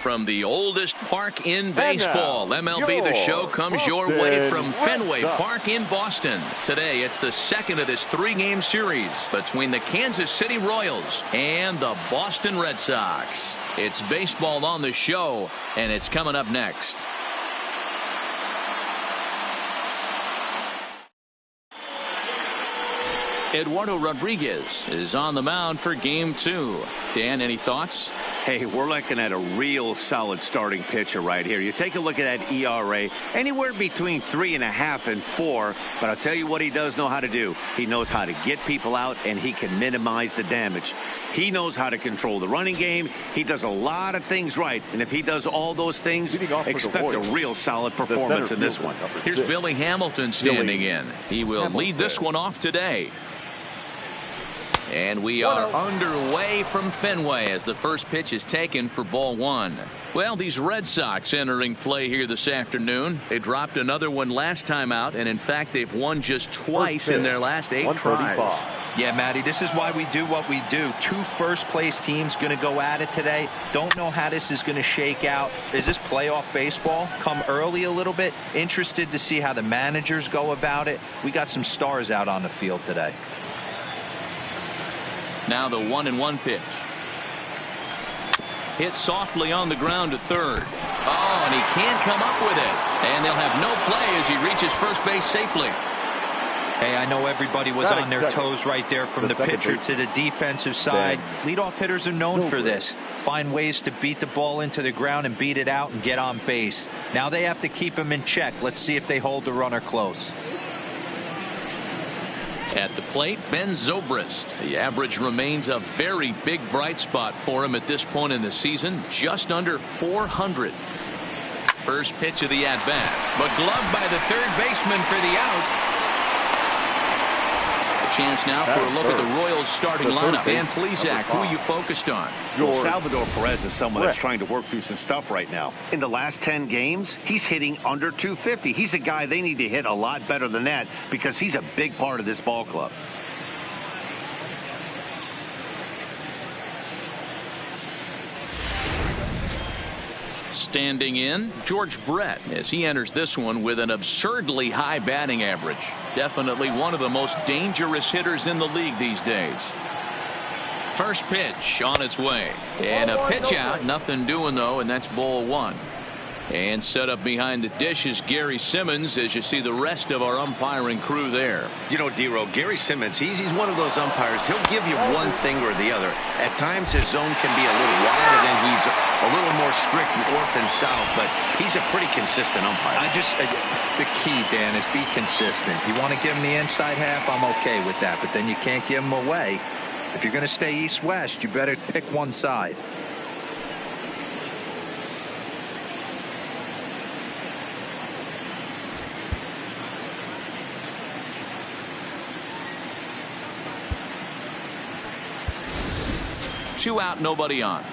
from the oldest park in baseball. MLB The Show comes your way from Fenway Park in Boston. Today, it's the second of this three-game series between the Kansas City Royals and the Boston Red Sox. It's baseball on the show, and it's coming up next. Eduardo Rodriguez is on the mound for game two. Dan, any thoughts? Hey, we're looking at a real solid starting pitcher right here. You take a look at that ERA, anywhere between 3.5 and 4. But I'll tell you what he does know how to do. He knows how to get people out, and he can minimize the damage. He knows how to control the running game. He does a lot of things right. And if he does all those things, expect a real solid performance in this one. Here's Billy Hamilton standing in. He will lead this one off today. And we are underway from Fenway as the first pitch is taken for ball one. Well, these Red Sox entering play here this afternoon. They dropped another one last time out, and in fact, they've won just twice in their last 8 tries. Yeah, Matty, this is why we do what we do. 2 first-place teams going to go at it today. Don't know how this is going to shake out. Is this playoff baseball? Come early a little bit. Interested to see how the managers go about it. We got some stars out on the field today. Now the 1-1 pitch. Hit softly on the ground to third. Oh, and he can't come up with it. And they'll have no play as he reaches first base safely. Hey, I know everybody was on their toes right there from the pitcher to the defensive side. Leadoff hitters are known for this. Find ways to beat the ball into the ground and beat it out and get on base. Now they have to keep him in check. Let's see if they hold the runner close. At the plate, Ben Zobrist. The average remains a very big bright spot for him at this point in the season, just under 400. First pitch of the at-bat, but gloved by the third baseman for the out. A chance now for a look at the Royals starting lineup. Dan Plesac, who are you focused on? Well, Salvador Perez is someone that's trying to work through some stuff right now. In the last 10 games, he's hitting under 250. He's a guy they need to hit a lot better than that because he's a big part of this ball club. Standing in, George Brett as he enters this one with an absurdly high batting average. Definitely one of the most dangerous hitters in the league these days. First pitch on its way. And a pitch out. Nothing doing, though, and that's ball one. And set up behind the dish is Gary Simmons as you see the rest of our umpiring crew there. You know, D-Row, Gary Simmons, he's one of those umpires. He'll give you one thing or the other. At times his zone can be a little wide, and then he's a little more strict north and south, but he's a pretty consistent umpire. The key, Dan, is be consistent. You want to give him the inside half, I'm okay with that, but then you can't give him away. If you're going to stay east-west, you better pick one side. Two out, nobody on.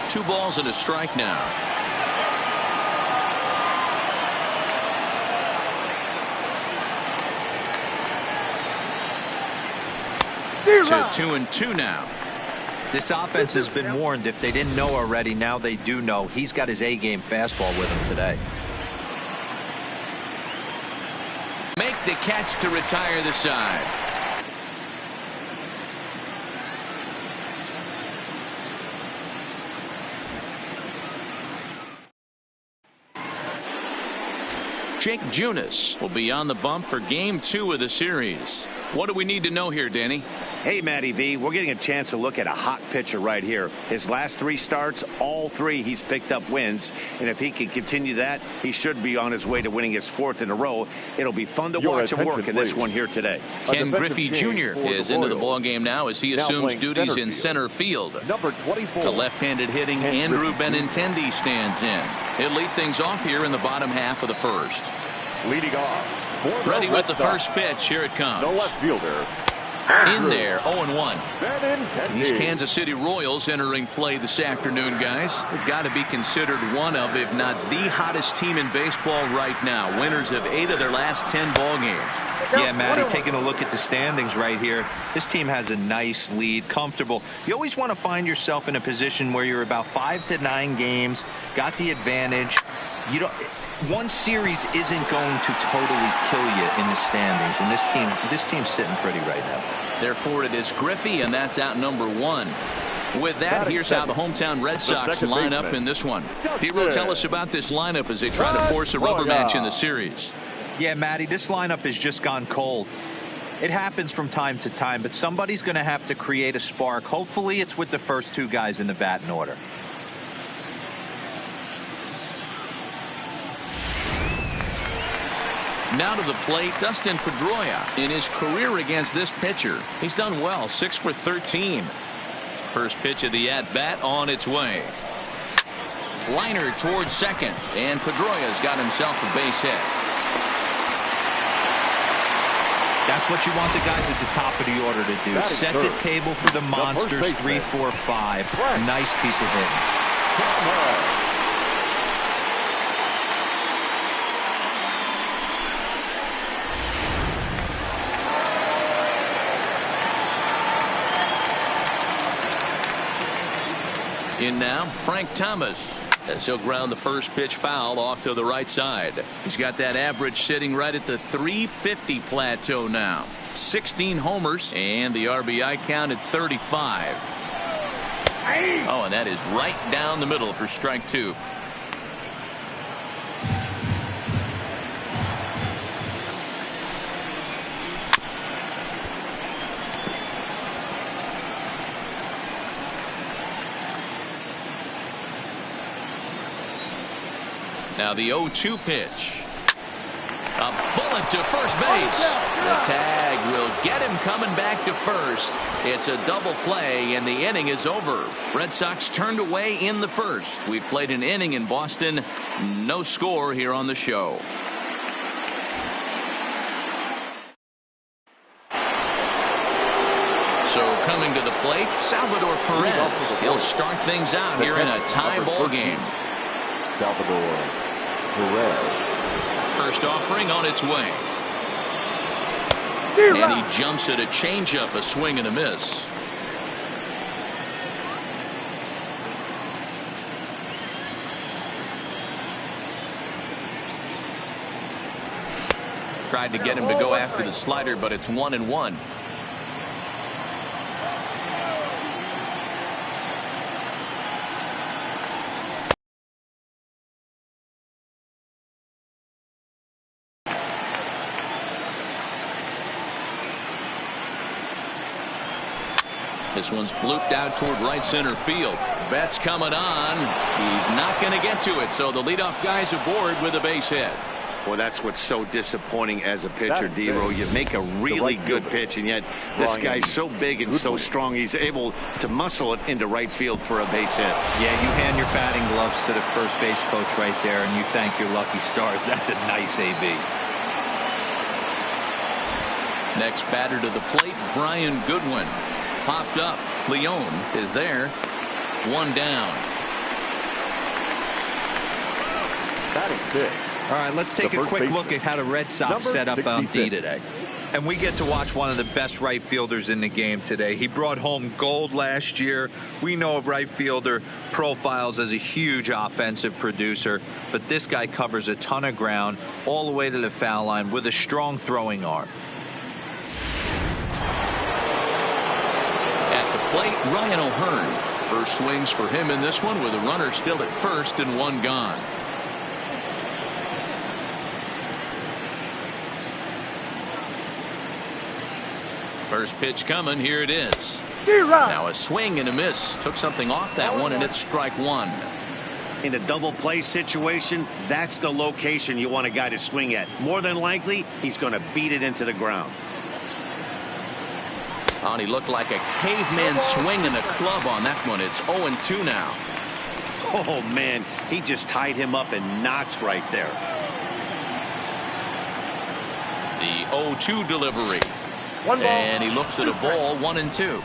Two balls and a strike now. To 2-2 now. This offense has been warned. If they didn't know already, now they do know. He's got his A-game fastball with him today. Make the catch to retire the side. Jake Junis will be on the bump for game 2 of the series. What do we need to know here, Danny? Hey, Matty V, we're getting a chance to look at a hot pitcher right here. His last 3 starts, all 3 he's picked up wins. And if he can continue that, he should be on his way to winning his 4th in a row. It'll be fun to watch him work in this one here today. Ken Griffey Jr. is into the ballgame now as he assumes duties in center field. Number 24. The left-handed hitting Andrew Benintendi stands in. He'll lead things off here in the bottom half of the first. Leading off. Ready with the first pitch. Here it comes. The left fielder, In there, 0-1. These Kansas City Royals entering play this afternoon, guys. They've got to be considered one of, if not the hottest team in baseball right now. Winners of 8 of their last 10 ball games. Yeah, Matty, taking a look at the standings right here, this team has a nice lead, comfortable. You always want to find yourself in a position where you're about 5 to 9 games, got the advantage. You don't. One series isn't going to totally kill you in the standings, and this team's sitting pretty right now. Therefore, it is Griffey, and that's out number 1. With that, here's how the hometown Red Sox line up in this one. D-Row, tell us about this lineup as they try to force a rubber match in the series. Yeah, Matty, this lineup has just gone cold. It happens from time to time, but somebody's going to have to create a spark. Hopefully, it's with the first 2 guys in the batting order. Now to the plate, Dustin Pedroia. In his career against this pitcher, he's done well, 6 for 13. First pitch of the at-bat on its way. Liner towards second, and Pedroia's got himself a base hit. That's what you want the guys at the top of the order to do. Set the table for the monsters, 3, 4, 5. Nice piece of hitting. In now, Frank Thomas, as he'll ground the first pitch foul off to the right side. He's got that average sitting right at the 350 plateau now. 16 homers, and the RBI count at 35. Oh, and that is right down the middle for strike 2. Now the 0-2 pitch. A bullet to first base. The tag will get him coming back to first. It's a double play, and the inning is over. Red Sox turned away in the first. We've played an inning in Boston. No score here on the show. So coming to the plate, Salvador Perez. He'll start things out here in a tie ball game. Salvador Perez. First offering on its way. And he jumps at a changeup, a swing and a miss. Tried to get him to go after the slider, but it's 1-1. This one's blooped out toward right center field. Betts coming on. He's not going to get to it, so the leadoff guy's aboard with a base hit. Well, that's what's so disappointing as a pitcher, D-Row. You make a really good pitch, and yet this guy's so big and so strong, he's able to muscle it into right field for a base hit. Yeah, you hand your batting gloves to the first base coach right there, and you thank your lucky stars. That's a nice AB. Next batter to the plate, Brian Goodwin. Popped up. Leon is there. 1 down. Batting fifth. All right, let's take a quick look at how the Red Sox set up on D today. And we get to watch one of the best right fielders in the game today. He brought home gold last year. We know of right fielder profiles as a huge offensive producer, but this guy covers a ton of ground all the way to the foul line with a strong throwing arm. Plate, Ryan O'Hearn. First swings for him in this one with a runner still at first and 1 gone. First pitch coming. Here it is. Now a swing and a miss. Took something off that one, and it's strike 1. In a double play situation, that's the location you want a guy to swing at. More than likely, he's going to beat it into the ground. Oh, and he looked like a caveman swinging a club on that one. It's 0-2 now. Oh, man, he just tied him up in knots right there. The 0-2 delivery. And he looks at a ball, 1-2.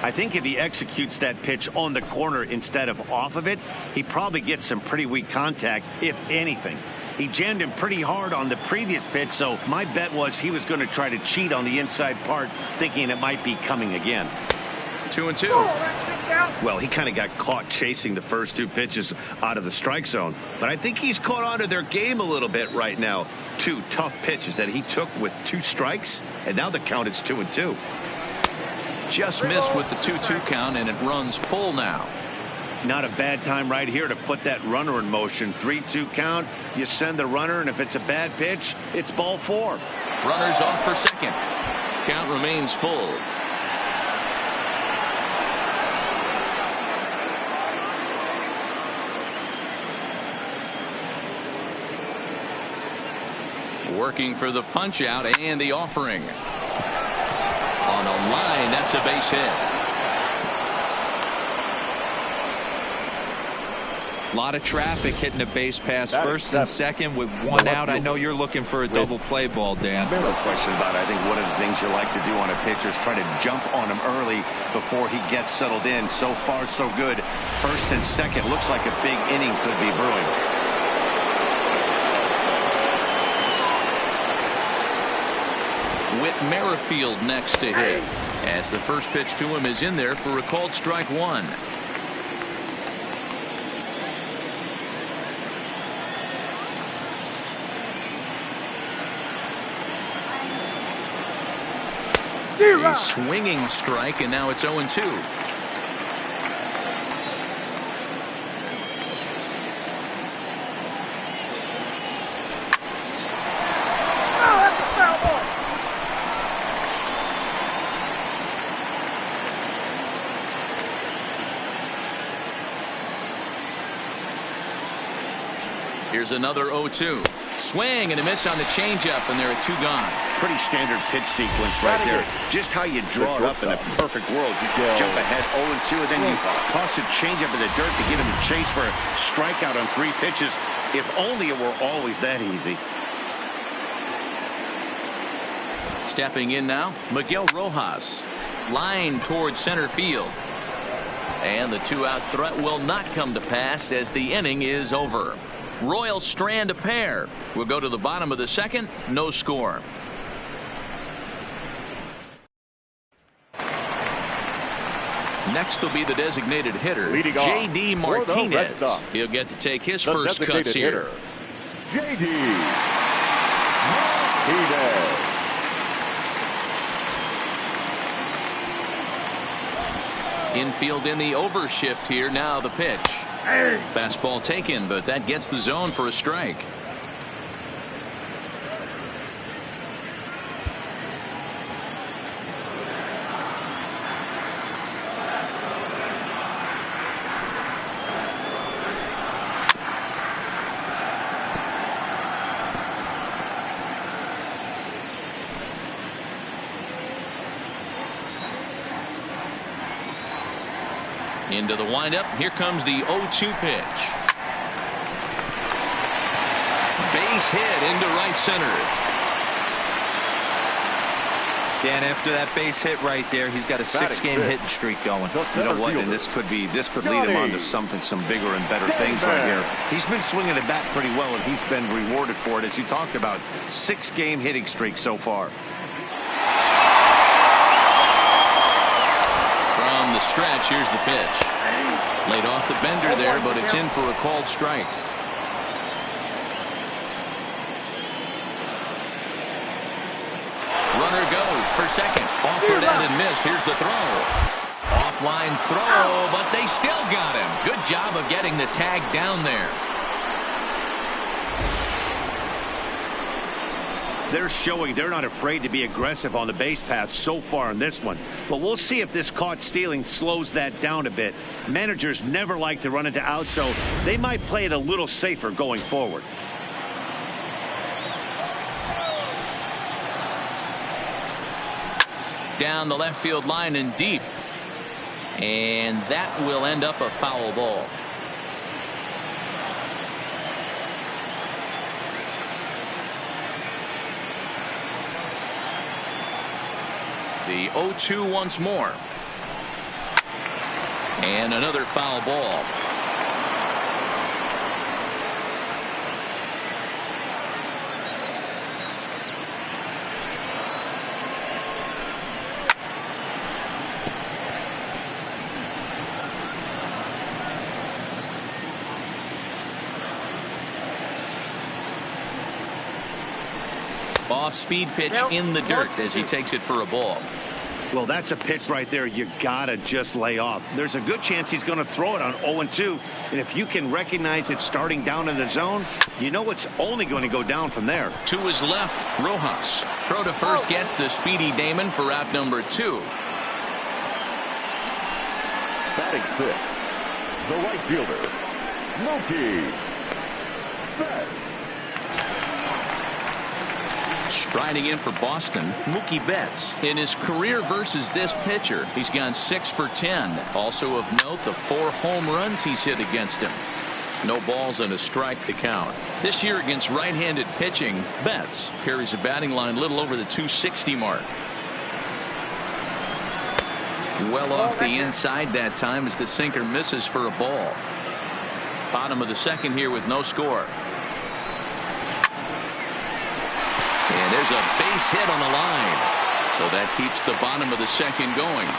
I think if he executes that pitch on the corner instead of off of it, he probably gets some pretty weak contact, if anything. He jammed him pretty hard on the previous pitch, so my bet was he was going to try to cheat on the inside part, thinking it might be coming again. 2-2. Well, he kind of got caught chasing the first two pitches out of the strike zone, but I think he's caught on to their game a little bit right now. Two tough pitches that he took with 2 strikes, and now the count is 2-2. Just missed with the 2-2 count, and it runs full now. Not a bad time right here to put that runner in motion. 3-2 count, you send the runner, and if it's a bad pitch, it's ball 4. Runners off for second. Count remains full. Working for the punch out and the offering. On a line, that's a base hit. A lot of traffic hitting the base pass first and second with 1 out. I know you're looking for a double play ball, Dan. No question about it. I think one of the things you like to do on a pitcher is try to jump on him early before he gets settled in. So far, so good. First and second looks like a big inning could be brewing. Whit Merrifield next to hit, as the first pitch to him is in there for a called strike 1. A swinging strike, and now it's 0-2. Here's another 0-2. Swing and a miss on the changeup, and there are 2 gone. Pretty standard pitch sequence right there. Just how you draw it up in a perfect world. You jump ahead 0-2, and then you toss a changeup in the dirt to get him to chase for a strikeout on 3 pitches. If only it were always that easy. Stepping in now, Miguel Rojas. Line towards center field. And the 2-out threat will not come to pass as the inning is over. Royals strand a pair. We'll go to the bottom of the second. No score. Next will be the designated hitter, J.D. Martinez. He'll get to take his first cuts here. J.D. Martinez. Infield in the overshift here. Now the pitch. Fastball taken, but that gets the zone for a strike. Into the windup. Here comes the 0-2 pitch. Base hit into right center. Dan, after that base hit right there, he's got a 6-game hitting streak going. You know what? And this could lead him on to some bigger and better things right here. He's been swinging the bat pretty well, and he's been rewarded for it, as you talked about. 6-game hitting streak so far. From the stretch, here's the pitch. Laid off the bender there, but it's in for a called strike. Runner goes for second. Offered and missed. Here's the throw. Offline throw, but they still got him. Good job of getting the tag down there. They're showing they're not afraid to be aggressive on the base paths so far in this one. But we'll see if this caught stealing slows that down a bit. Managers never like to run into outs, so they might play it a little safer going forward. Down the left field line and deep. And that will end up a foul ball. The 0-2 once more. And another foul ball. Off-speed pitch in the dirt as he takes it for a ball. Well, that's a pitch right there you gotta just lay off. There's a good chance he's going to throw it on 0-2. And if you can recognize it starting down in the zone, you know it's only going to go down from there. To his left, Rojas. Throw to first gets the speedy Damon for out number 2. Batting sixth, the right fielder, Mookie Betts. Striding in for Boston, Mookie Betts. In his career versus this pitcher, he's gone 6 for 10. Also of note, the 4 home runs he's hit against him. No balls and a strike to count. This year against right-handed pitching, Betts carries a batting line a little over the 260 mark. Well off the inside that time as the sinker misses for a ball. Bottom of the second here with no score. And there's a base hit on the line. So that keeps the bottom of the second going.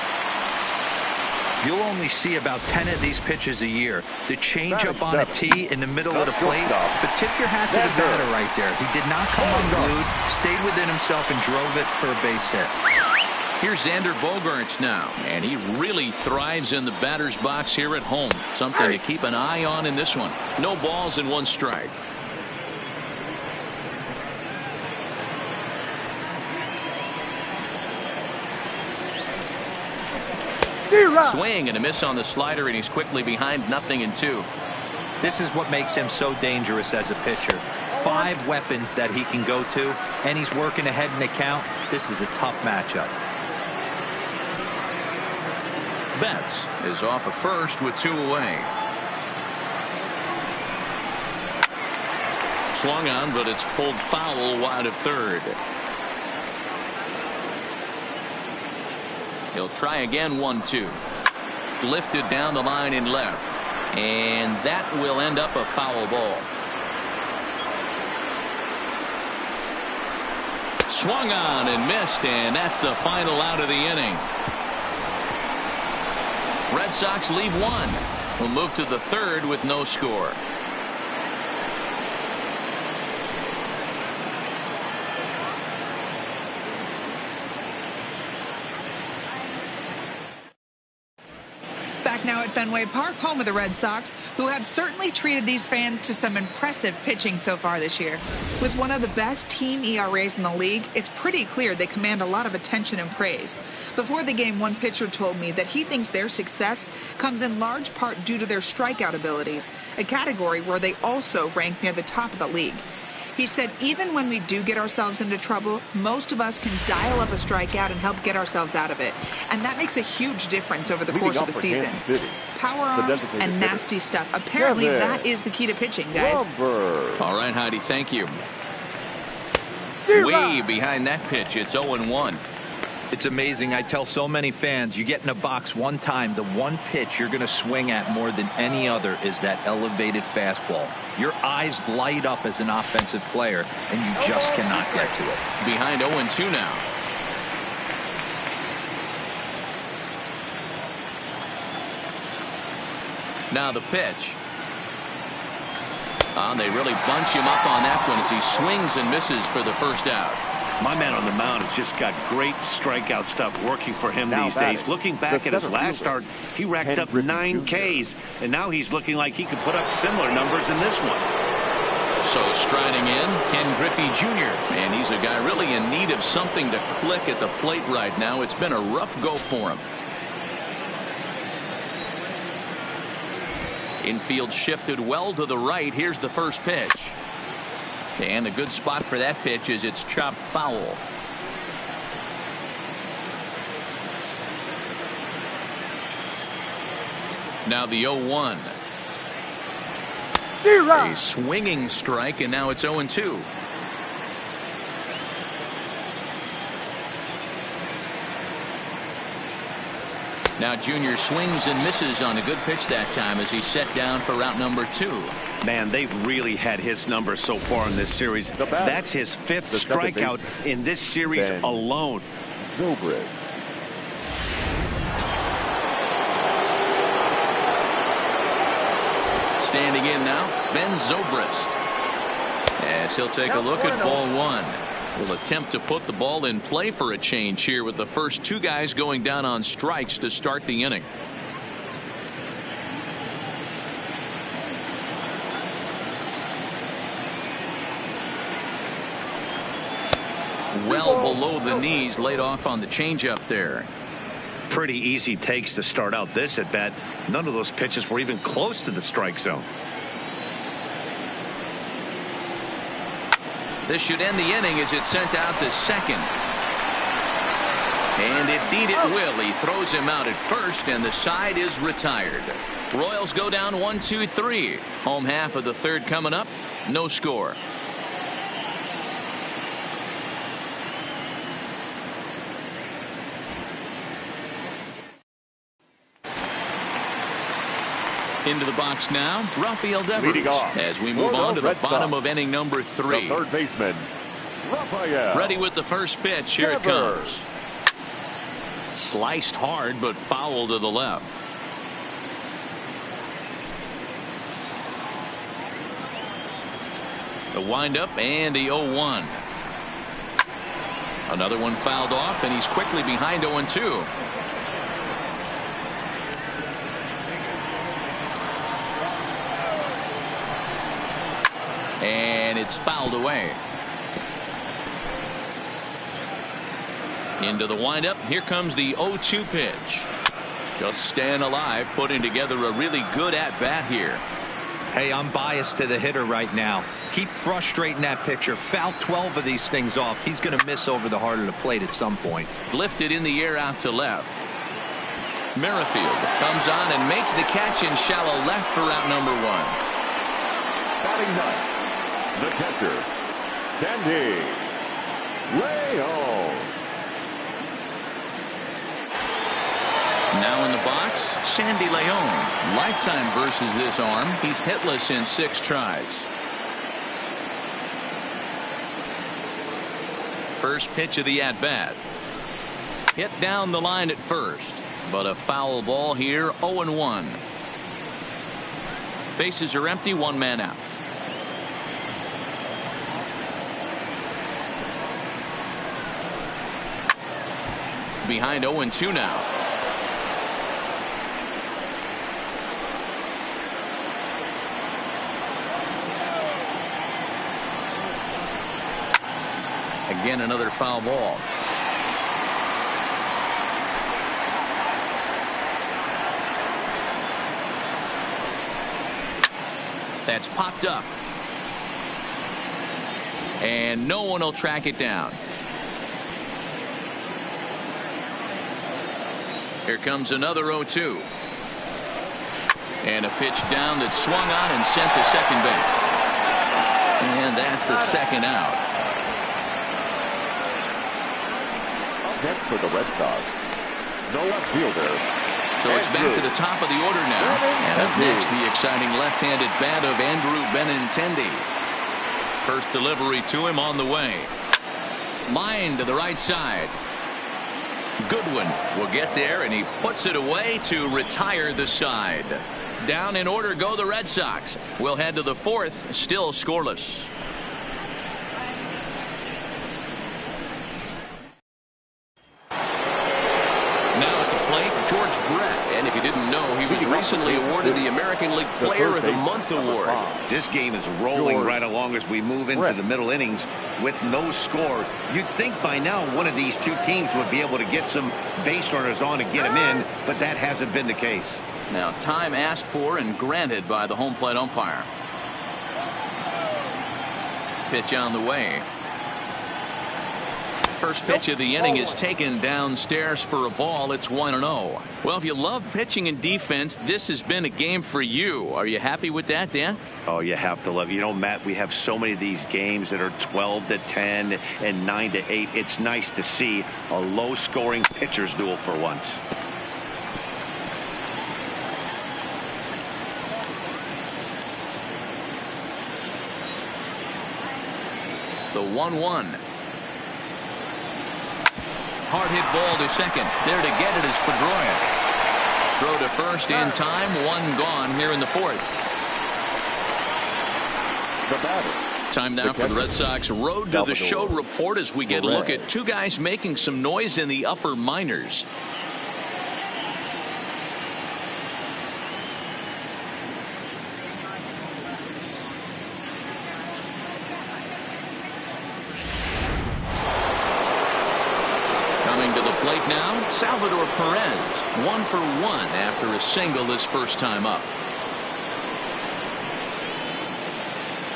You'll only see about 10 of these pitches a year. The changeup on a tee in the middle of the plate. But tip your hat to the batter right there. He did not come unglued, stayed within himself, and drove it for a base hit. Here's Xander Bogaerts now, and he really thrives in the batter's box here at home. Something to keep an eye on in this one. No balls and 1 strike. Swing and a miss on the slider, and he's quickly behind 0-2. This is what makes him so dangerous as a pitcher. 5 weapons that he can go to, and he's working ahead in the count. This is a tough matchup. Betts is off of first with 2 away. Swung on, but it's pulled foul wide of third. He'll try again. 1-2. Lifted down the line in left. And that will end up a foul ball. Swung on and missed, and that's the final out of the inning. Red Sox leave 1. We'll move to the third with no score. Back now at Fenway Park, home of the Red Sox, who have certainly treated these fans to some impressive pitching so far this year. With one of the best team ERAs in the league, it's pretty clear they command a lot of attention and praise. Before the game, one pitcher told me that he thinks their success comes in large part due to their strikeout abilities, a category where they also rank near the top of the league. He said even when we do get ourselves into trouble, most of us can dial up a strikeout and help get ourselves out of it. And that makes a huge difference over the course of a season. Power arms and nasty stuff. Apparently that is the key to pitching, guys. All right, Heidi, thank you. Way behind that pitch, it's 0-1. It's amazing. I tell so many fans, you get in a box one time, the one pitch you're going to swing at more than any other is that elevated fastball. Your eyes light up as an offensive player, and you just cannot get to it. Behind 0-2 now. Now the pitch. They really bunch him up on that one as he swings and misses for the first out. My man on the mound has just got great strikeout stuff working for him these days. Looking back at his last start, he racked up 9 Ks, and now he's looking like he could put up similar numbers in this one. So striding in, Ken Griffey Jr., and he's a guy really in need of something to click at the plate right now. It's been a rough go for him. Infield shifted well to the right. Here's the first pitch. And a good spot for that pitch is it's chopped foul. Now the 0-1. A swinging strike, and now it's 0-2. Now Junior swings and misses on a good pitch that time as he's set down for route number 2. Man, they've really had his number so far in this series. That's his 5th strikeout in this series alone. Zobrist. Standing in now, Ben Zobrist. As he'll take a look at ball 1. Will attempt to put the ball in play for a change here with the first 2 guys going down on strikes to start the inning. Well below the knees, laid off on the changeup there. Pretty easy takes to start out this at bat. None of those pitches were even close to the strike zone. This should end the inning as it's sent out to second. And indeed it will. He throws him out at first, and the side is retired. Royals go down 1-2-3. Home half of the 3rd coming up. No score. Into the box now, Rafael Devers, as we move on to the bottom of inning number 3. The third baseman, Rafael. Ready with the first pitch. Here it comes. Sliced hard, but foul to the left. The windup and the 0-1. Another one fouled off, and he's quickly behind 0-2. And it's fouled away. Into the windup. Here comes the 0-2 pitch. Just staying alive, putting together a really good at-bat here. Hey, I'm biased to the hitter right now. Keep frustrating that pitcher. Foul 12 of these things off. He's going to miss over the heart of the plate at some point. Lifted in the air out to left. Merrifield comes on and makes the catch in shallow left for route number 1. Batting ninth, the catcher, Sandy Leon. Now in the box, Sandy Leon. Lifetime versus this arm. He's hitless in 6 tries. First pitch of the at-bat. Hit down the line at first, but a foul ball here. 0-1. Bases are empty. 1 man out. Behind 0-2 now. Again, another foul ball. That's popped up. And no one will track it down. Here comes another 0-2. And a pitch down that swung on and sent to second base. And that's the second out. Next for the Red Sox, the left fielder. So it's back to the top of the order now. And up next, the exciting left-handed bat of Andrew Benintendi. First delivery to him on the way. Line to the right side. Goodwin will get there, and he puts it away to retire the side. Down in order go the Red Sox. We'll head to the 4th, still scoreless. George Brett, and if you didn't know, he was recently awarded the American League Player of the Month award. This game is rolling right along as we move into the middle innings with no score. You'd think by now one of these 2 teams would be able to get some base runners on and get them in, but that hasn't been the case. Now time asked for and granted by the home plate umpire. Pitch on the way. First pitch of the inning is taken downstairs for a ball. It's 1-0. Well, if you love pitching and defense, this has been a game for you. Are you happy with that, Dan? Oh, you have to love it. You know, Matt, we have so many of these games that are 12-10 and 9-8. It's nice to see a low-scoring pitcher's duel for once. The 1-1. Hard hit ball to second. There to get it is Pedroia. Throw to first in time. One gone here in the fourth. The batter. Time now for the Red Sox Road to the Show report as we get a look at two guys making some noise in the upper minors. Coming to the plate now, Salvador Perez, 1 for 1 after a single his first time up.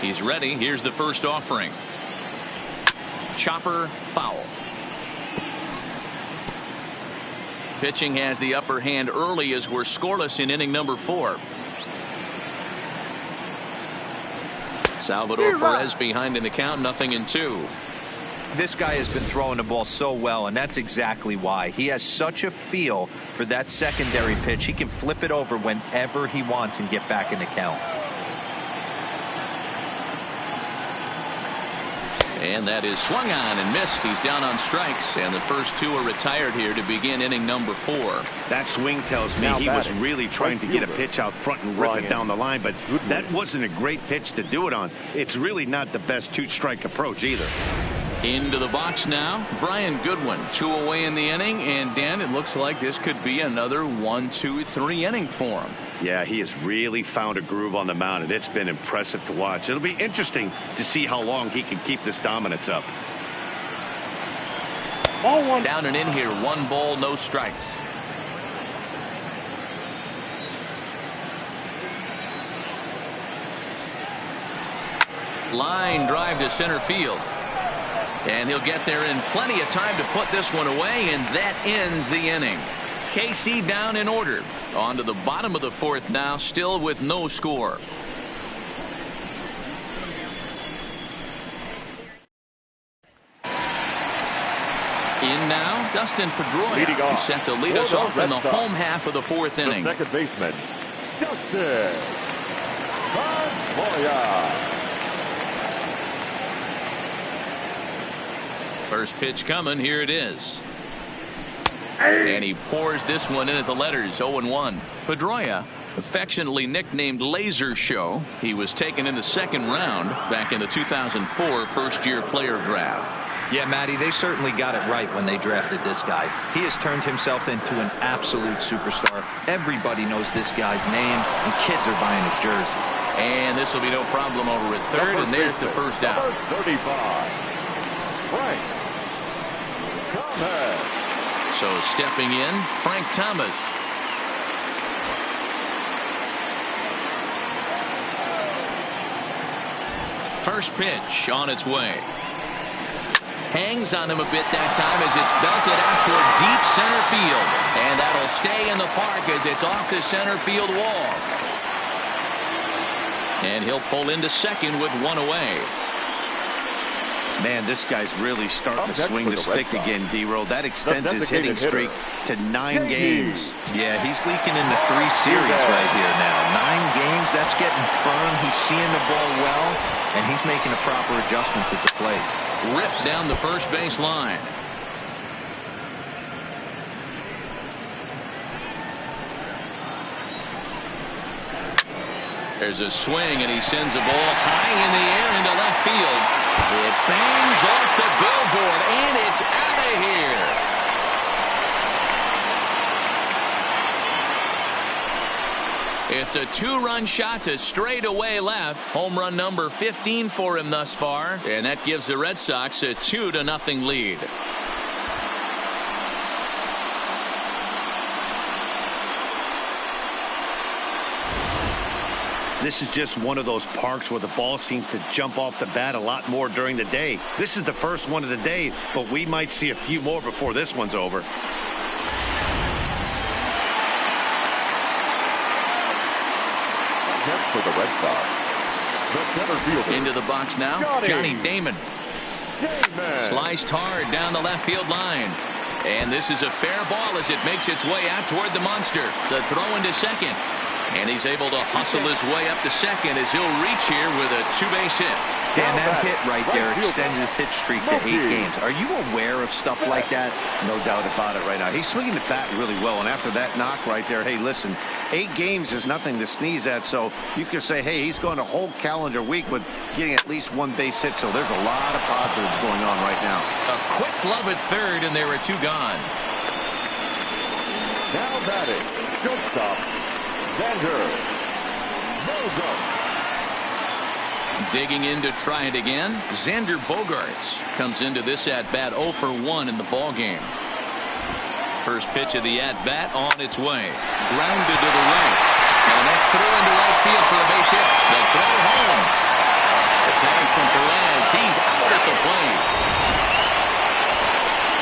He's ready. Here's the first offering. Chopper foul. Pitching has the upper hand early as we're scoreless in inning number 4. Salvador Perez behind in the count, 0-2. This guy has been throwing the ball so well, and that's exactly why. He has such a feel for that secondary pitch. He can flip it over whenever he wants and get back in the count. And that is swung on and missed. He's down on strikes, and the first two are retired here to begin inning number 4. That swing tells me he was really trying to get a pitch out front and rip it down the line, but that wasn't a great pitch to do it on. It's really not the best two-strike approach either. Into the box now, Brian Goodwin, 2 away in the inning, and Dan, it looks like this could be another 1-2-3 inning for him. Yeah, he has really found a groove on the mound, and it's been impressive to watch. It'll be interesting to see how long he can keep this dominance up. Ball 1. Down and in here, 1 ball, no strikes. Line drive to center field. And he'll get there in plenty of time to put this one away, and that ends the inning. KC down in order. On to the bottom of the 4th now, still with no score. In now, Dustin Pedroia. He's set to lead us off in the home half of the 4th inning. The second baseman, Dustin Pedroia. First pitch coming. Here it is. And he pours this one in at the letters. 0-1. Pedroia, affectionately nicknamed Laser Show. He was taken in the 2nd round back in the 2004 first-year player draft. Yeah, Matty, they certainly got it right when they drafted this guy. He has turned himself into an absolute superstar. Everybody knows this guy's name, and kids are buying his jerseys. And this will be no problem over at third, and there's the first out. 35. Frank Thomas. So stepping in, Frank Thomas. First pitch on its way. Hangs on him a bit that time as it's belted out toward deep center field. And that'll stay in the park as it's off the center field wall. And he'll pull into second with 1 away. Man, this guy's really starting to swing the stick again, D-Roll. That extends his hitting streak to 9 games. Yeah, he's leaking into 3 series right here now. 9 games, that's getting firm. He's seeing the ball well, and he's making the proper adjustments at the plate. Ripped down the first base line. There's a swing, and he sends a ball high in the air into left field. It bangs off the billboard, and it's out of here. It's a 2-run shot to straightaway left. Home run number 15 for him thus far, and that gives the Red Sox a 2-0 lead. This is just one of those parks where the ball seems to jump off the bat a lot more during the day. This is the first one of the day, but we might see a few more before this one's over. For the Red Sox, the center fielder. Into the box now, Johnny Damon. Sliced hard down the left field line. And this is a fair ball as it makes its way out toward the monster. The throw into second. And he's able to hustle his way up to second as he'll reach here with a 2-base hit. Dan, that hit right there extends his hit streak to 8 games. Are you aware of stuff like that? No doubt about it right now. He's swinging the bat really well, and after that knock right there, hey, listen, 8 games is nothing to sneeze at, so you can say, hey, he's going a whole calendar week with getting at least 1 base hit, so there's a lot of positives going on right now. A quick glove at third, and there are 2 gone. Now batting, shortstop, Xander Bogaerts. Digging in to try it again, Xander Bogaerts comes into this at-bat 0 for 1 in the ballgame. First pitch of the at-bat on its way. Grounded to the right. And that's through into right field for a base hit. The throw home. The tag from Perez. He's out at the plate.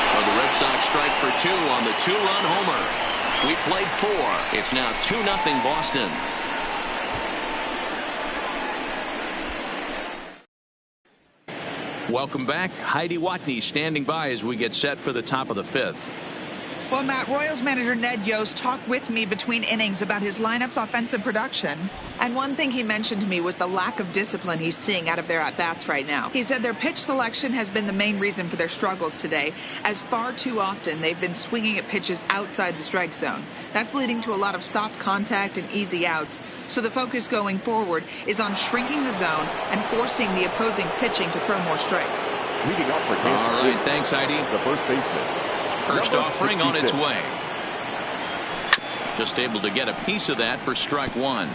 Well, the Red Sox strike for 2 on the 2-run homer. We played 4. It's now 2-0 Boston. Welcome back. Heidi Watney standing by as we get set for the top of the 5th. Well, Matt, Royals manager Ned Yost talked with me between innings about his lineup's offensive production. And one thing he mentioned to me was the lack of discipline he's seeing out of their at-bats right now. He said their pitch selection has been the main reason for their struggles today, as far too often they've been swinging at pitches outside the strike zone. That's leading to a lot of soft contact and easy outs. So the focus going forward is on shrinking the zone and forcing the opposing pitching to throw more strikes. Leading up for All right, thanks, Heidi. the first baseman. First offering on its way. Just able to get a piece of that for strike 1.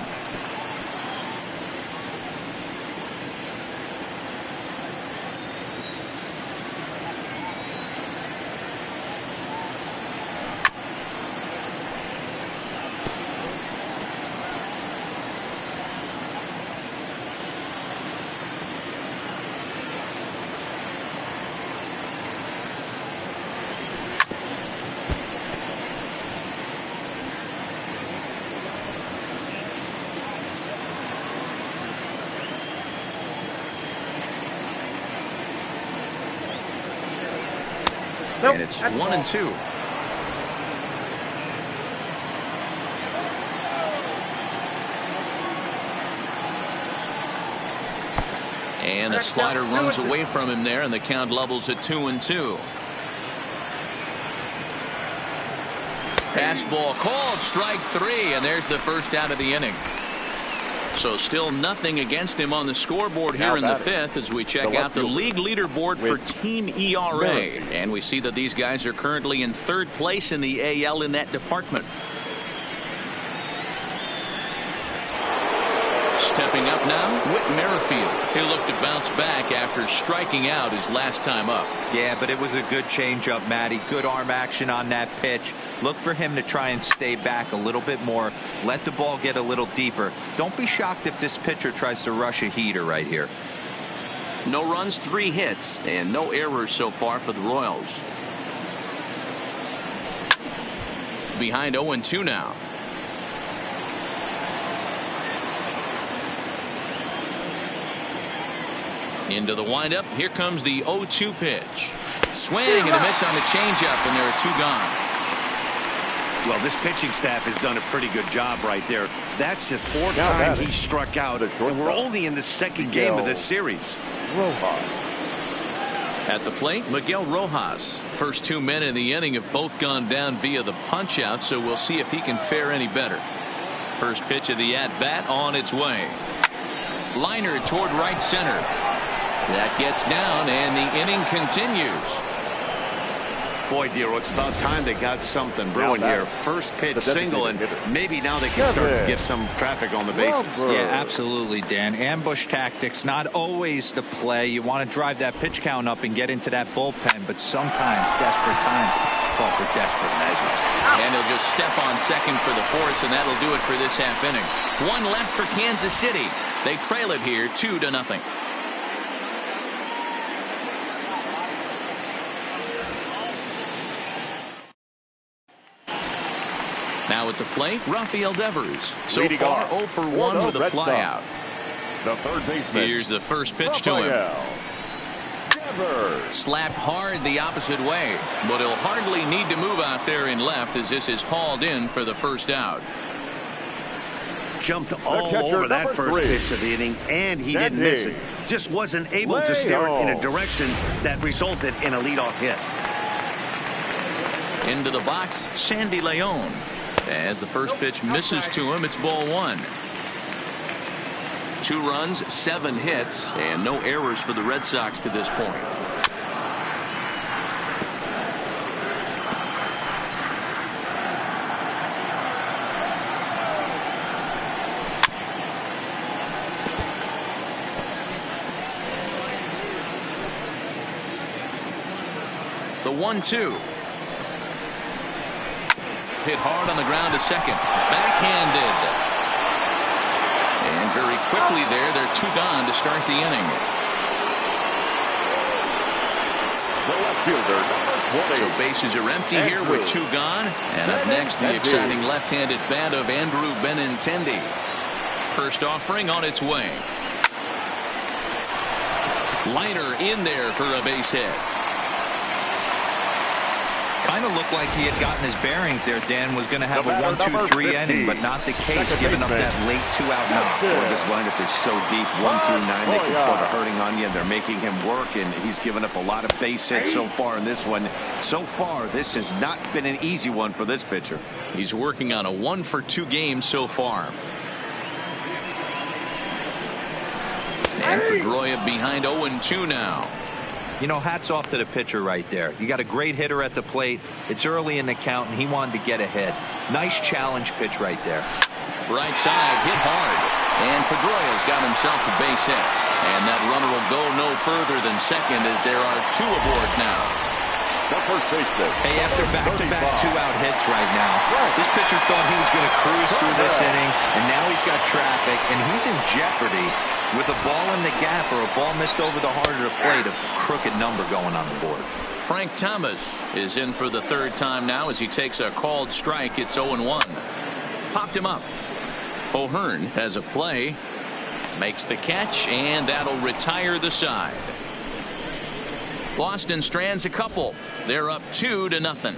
And it's 1-2. And a slider runs away from him there, and the count levels at 2-2. Fastball called, strike 3, and there's the first out of the inning. So still nothing against him on the scoreboard here in the 5th as we check out the league leaderboard for team ERA. And we see that these guys are currently in 3rd place in the AL in that department. Stepping up now, Whit Merrifield. He'll look to bounce back after striking out his last time up. Yeah, but it was a good changeup, Matty. Good arm action on that pitch. Look for him to try and stay back a little bit more. Let the ball get a little deeper. Don't be shocked if this pitcher tries to rush a heater right here. No runs, 3 hits, and no errors so far for the Royals. Behind 0-2 now. Into the windup. Here comes the 0-2 pitch. Swing and a miss on the changeup, and there are 2 gone. Well, this pitching staff has done a pretty good job right there. That's the 4th time he struck out, and we're only in the 2nd game of this series. Rojas. At the plate, Miguel Rojas. First 2 men in the inning have both gone down via the punch-out, so we'll see if he can fare any better. First pitch of the at-bat on its way. Liner toward right center. That gets down, and the inning continues. Boy, Dero, it's about time they got something brewing here. First pitch single, and maybe now they can start to get some traffic on the bases. Yeah, absolutely, Dan. Ambush tactics, not always the play. You want to drive that pitch count up and get into that bullpen, but sometimes desperate times call for desperate measures. And he'll just step on second for the force, and that'll do it for this half inning. 1 left for Kansas City. They trail it here 2-0. Now at the plate, Rafael Devers. So far 0 for 1 with a flyout. The 3rd baseman. Here's the first pitch to him. Devers. Slapped hard the opposite way, but he'll hardly need to move out there in left as this is hauled in for the first out. Jumped all over that first pitch of the inning, and he didn't miss it. just wasn't able to steer it in a direction that resulted in a leadoff hit. Into the box, Sandy Leon. As the first pitch misses to him, it's ball one. 2 runs, 7 hits, and no errors for the Red Sox to this point. The 1-2. Hit hard on the ground to second. Backhanded. And very quickly they're 2 gone to start the inning. The left fielder, number 20. So bases are empty here with 2 gone. And up next, the exciting left-handed bat of Andrew Benintendi. First offering on its way. Liner in there for a base hit. Kind of looked like he had gotten his bearings there. Dan was going to have a 1-2-3 inning, but not the case, giving up that late 2-out knock. Boy, this lineup is so deep, 1 through 9, they can put a hurting on you, and they're making him work, and he's given up a lot of base hits so far in this one. So far, this has not been an easy one for this pitcher. He's working on a 1-for-2 game so far. And Pedroia behind 0-2 now. You know, hats off to the pitcher right there. You got a great hitter at the plate. It's early in the count, and he wanted to get ahead. Nice challenge pitch right there. Right side, hit hard. And Pedroia's got himself a base hit. And that runner will go no further than second as there are 2 aboard now. The first baseman. Hey, after back-to-back 2-out hits right now, this pitcher thought he was going to cruise through this inning, and now he's got traffic, and he's in jeopardy with a ball in the gap or a ball missed over the heart of the plate, a crooked number going on the board. Frank Thomas is in for the 3rd time now as he takes a called strike. It's 0-1. Popped him up. O'Hearn has a play, makes the catch, and that'll retire the side. Boston strands a couple. They're up 2-0.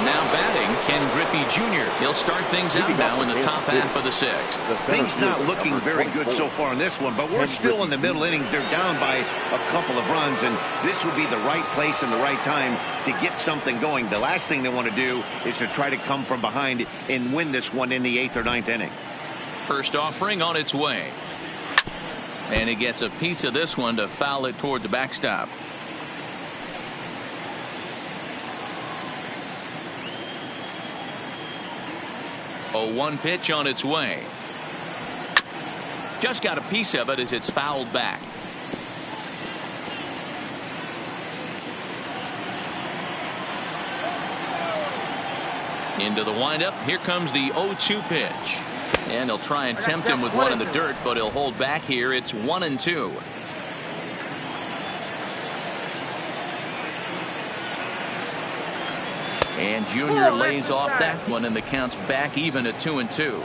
Now batting, Ken Griffey Jr. He'll start things out now in the top half of the 6th. Things not looking very good so far in this one, but we're still in the middle innings. They're down by a couple of runs, and this would be the right place and the right time to get something going. The last thing they want to do is to try to come from behind and win this one in the 8th or 9th inning. First offering on its way. And he gets a piece of this one to foul it toward the backstop. A 1 pitch on its way. Just got a piece of it as it's fouled back. Into the windup. Here comes the 0-2 pitch. And he'll try and tempt him with one in the dirt, but he'll hold back here. It's 1-2. And Junior lays off that one, and the count's back even at 2-2.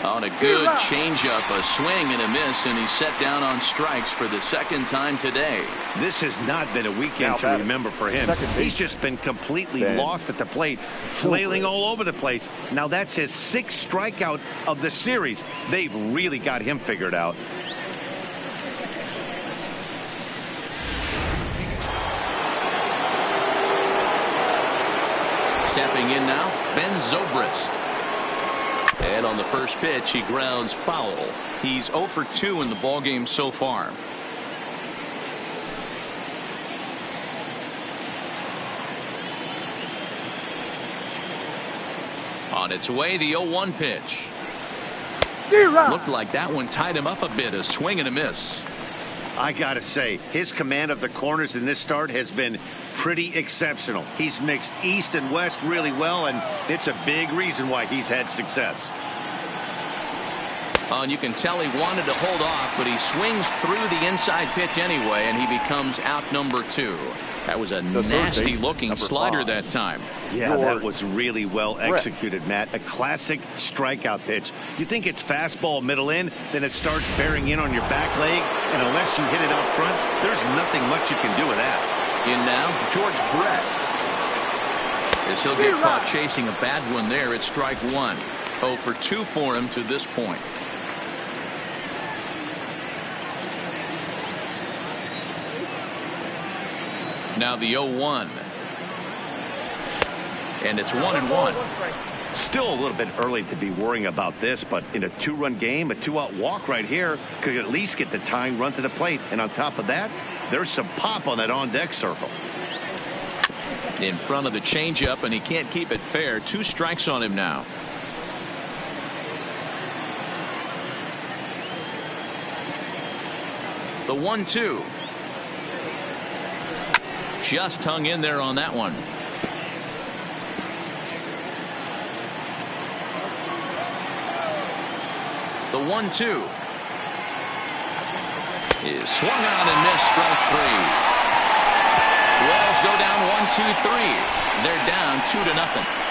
On a good changeup, a swing and a miss, and he's set down on strikes for the 2nd time today. This has not been a weekend to remember for him. He's just been completely lost at the plate, flailing all over the place. Now that's his 6th strikeout of the series. They've really got him figured out. Stepping in now, Ben Zobrist. And on the first pitch, he grounds foul. He's 0 for 2 in the ballgame so far. On its way, the 0-1 pitch. Looked like that one tied him up a bit. A swing and a miss. I gotta say, his command of the corners in this start has been pretty exceptional. He's mixed east and west really well, and it's a big reason why he's had success. And you can tell he wanted to hold off, but he swings through the inside pitch anyway, and he becomes out number 2. That was a nasty-looking slider that time. Yeah, that was really well executed, Matt. A classic strikeout pitch. You think it's fastball middle in, then it starts bearing in on your back leg, and unless you hit it out front, there's nothing much you can do with that. In now, George Brett. As he'll get caught chasing a bad one there, it's strike one. 0 for 2 for him to this point. Now the 0-1. And it's 1-1. Still a little bit early to be worrying about this, but in a 2-run game, a 2-out walk right here could at least get the tying run to the plate. And on top of that, there's some pop on that on-deck circle. In front of the changeup, and he can't keep it fair. 2 strikes on him now. The 1-2. Just hung in there on that one. The 1-2 is swung on and missed. Strike 3. Royals go down 1-2-3. They're down 2-0.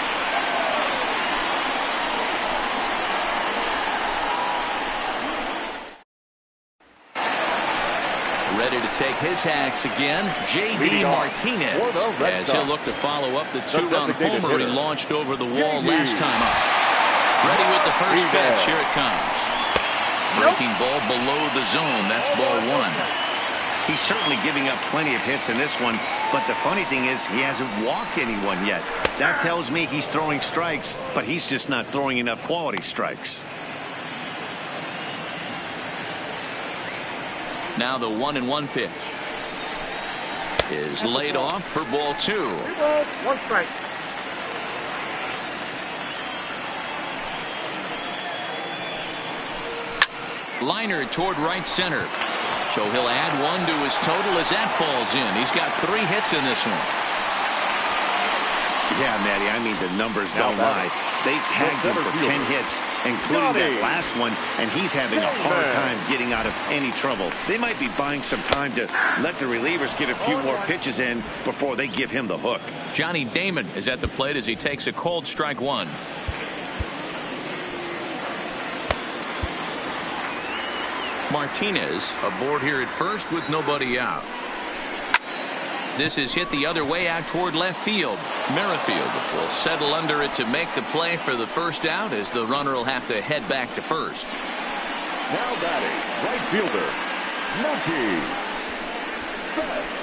Ready to take his hacks again, J.D. Martinez, as he'll look to follow up the 2-run homer he launched over the wall last time up. Ready with the first pitch. Here it comes. Breaking ball below the zone. That's ball 1. He's certainly giving up plenty of hits in this one, but the funny thing is he hasn't walked anyone yet. That tells me he's throwing strikes, but he's just not throwing enough quality strikes. Now the 1-1 pitch is laid off for ball 2. 1 strike. Liner toward right center. So he'll add 1 to his total as that falls in. He's got 3 hits in this one. Yeah, Matty, I mean, the numbers don't lie. They've tagged him for 10 hits, including that last one, and he's having a hard time getting out of any trouble. They might be buying some time to let the relievers get a few more pitches in before they give him the hook. Johnny Damon is at the plate as he takes a cold strike 1. Martinez aboard here at first with nobody out. This is hit the other way out toward left field. Merrifield will settle under it to make the play for the first out, as the runner will have to head back to first. Now batting, right fielder, Mookie Betts.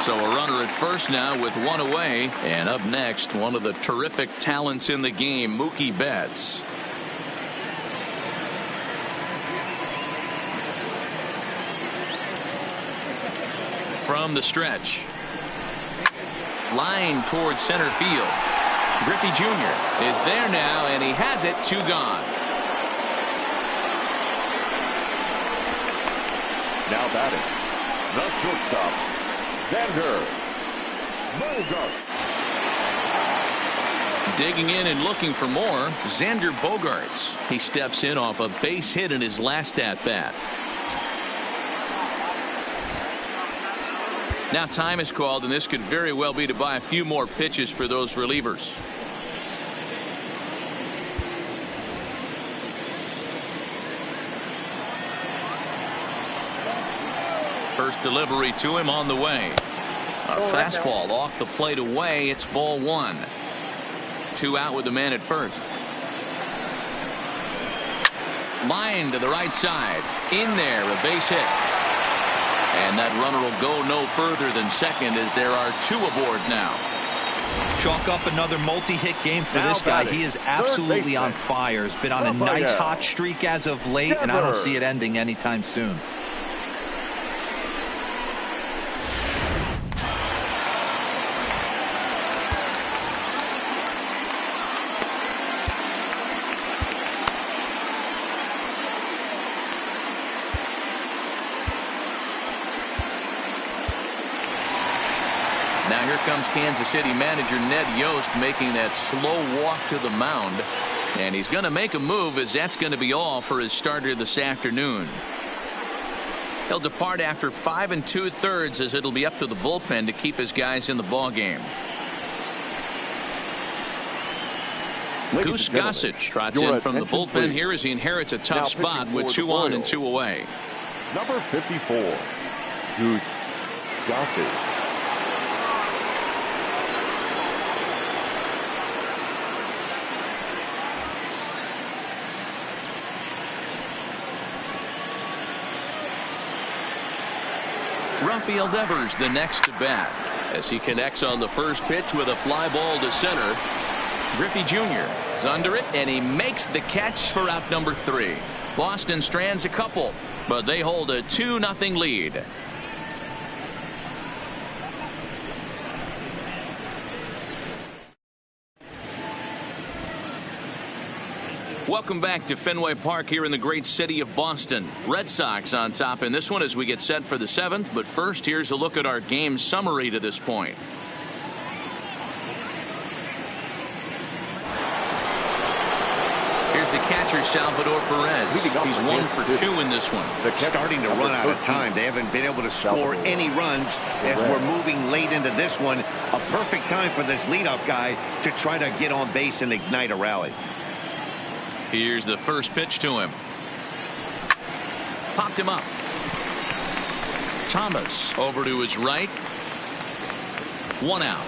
So a runner at first now with 1 away. And up next, one of the terrific talents in the game, Mookie Betts. From the stretch. Line towards center field. Griffey Jr. is there now, and he has it. 2 gone. Now batting, the shortstop, Xander Bogaerts. Digging in and looking for more, Xander Bogaerts. He steps in off a base hit in his last at-bat. Now time is called, and this could very well be to buy a few more pitches for those relievers. First delivery to him on the way. A fastball off the plate away. It's ball 1. 2 out with the man at first. Line to the right side. In there, a base hit. And that runner will go no further than second, as there are 2 aboard now. Chalk up another multi-hit game for this guy. He is absolutely on fire. He's been on a nice hot streak as of late, and I don't see it ending anytime soon. Now here comes Kansas City manager Ned Yost making that slow walk to the mound. And he's going to make a move, as that's going to be all for his starter this afternoon. He'll depart after 5 2/3 as it'll be up to the bullpen to keep his guys in the ball game. Goose Gossage trots in from the bullpen here as he inherits a tough spot with 2 on and 2 away. Number 54, Goose Gossage. Rafael Devers the next to bat as he connects on the first pitch with a fly ball to center. Griffey Jr. is under it, and he makes the catch for out number 3. Boston strands a couple, but they hold a 2-0 lead. Welcome back to Fenway Park here in the great city of Boston. Red Sox on top in this one as we get set for the 7th. But first, here's a look at our game summary to this point. Here's the catcher, Salvador Perez. He's 1 for 2 in this one. Starting to run out of time. They haven't been able to score any runs as we're moving late into this one. A perfect time for this leadoff guy to try to get on base and ignite a rally. Here's the first pitch to him. Popped him up. Thomas over to his right. 1 out.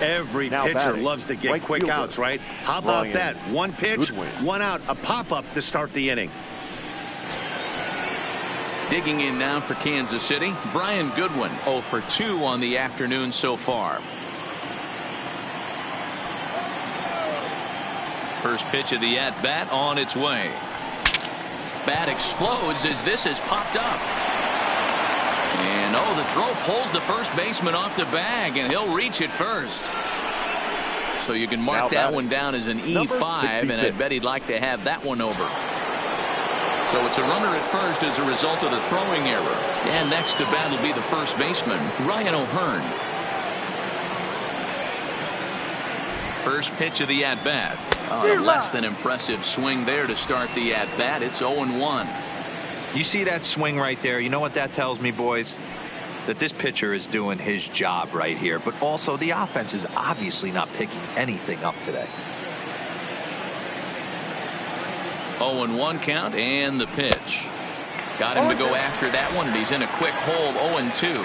Every pitcher loves to get quick outs, right? How about that? 1 pitch, 1 out, a pop-up to start the inning. Digging in now for Kansas City, Brian Goodwin 0 for 2 on the afternoon so far. First pitch of the at-bat on its way. Bat explodes as this is popped up. And the throw pulls the first baseman off the bag, and he'll reach it first. So you can mark that one down as an E5, and I bet he'd like to have that one over. So it's a runner at first as a result of the throwing error. And next to bat will be the first baseman, Ryan O'Hearn. First pitch of the at-bat. A less than impressive swing there to start the at-bat. It's 0-1. You see that swing right there? You know what that tells me, boys? That this pitcher is doing his job right here. But also the offense is obviously not picking anything up today. 0-1 count and the pitch. Got him to go after that one, and he's in a quick hold. 0-2.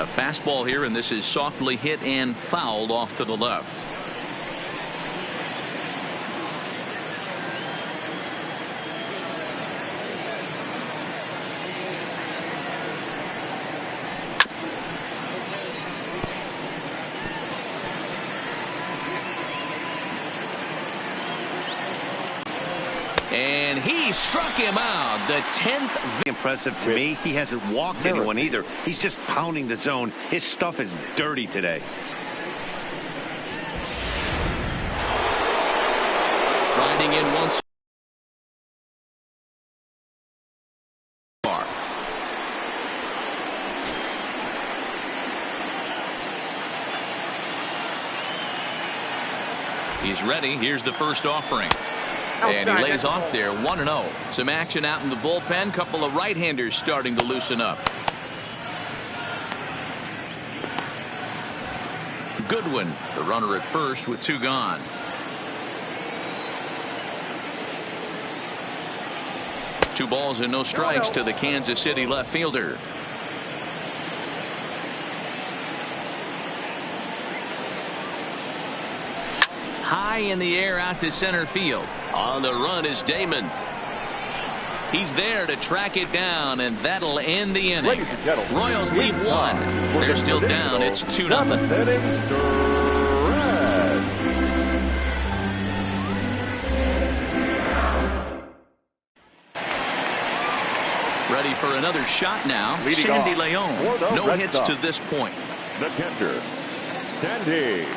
A fastball here, and this is softly hit and fouled off to the left. And he struck him out. The 10th. Impressive to me. He hasn't walked anyone either. He's just pounding the zone. His stuff is dirty today. Riding in once. He's ready. Here's the first offering. And he lays off there, 1-0. Some action out in the bullpen. Couple of right-handers starting to loosen up. Goodwin, the runner at first with 2 gone. Two balls and no strikes to the Kansas City left fielder. High in the air out to center field. On the run is Damon. He's there to track it down, and that'll end the inning. Royals lead 1. They're still down. It's 2-0. Ready for another shot now. Sandy Leon. No hits to this point. The catcher, Sandy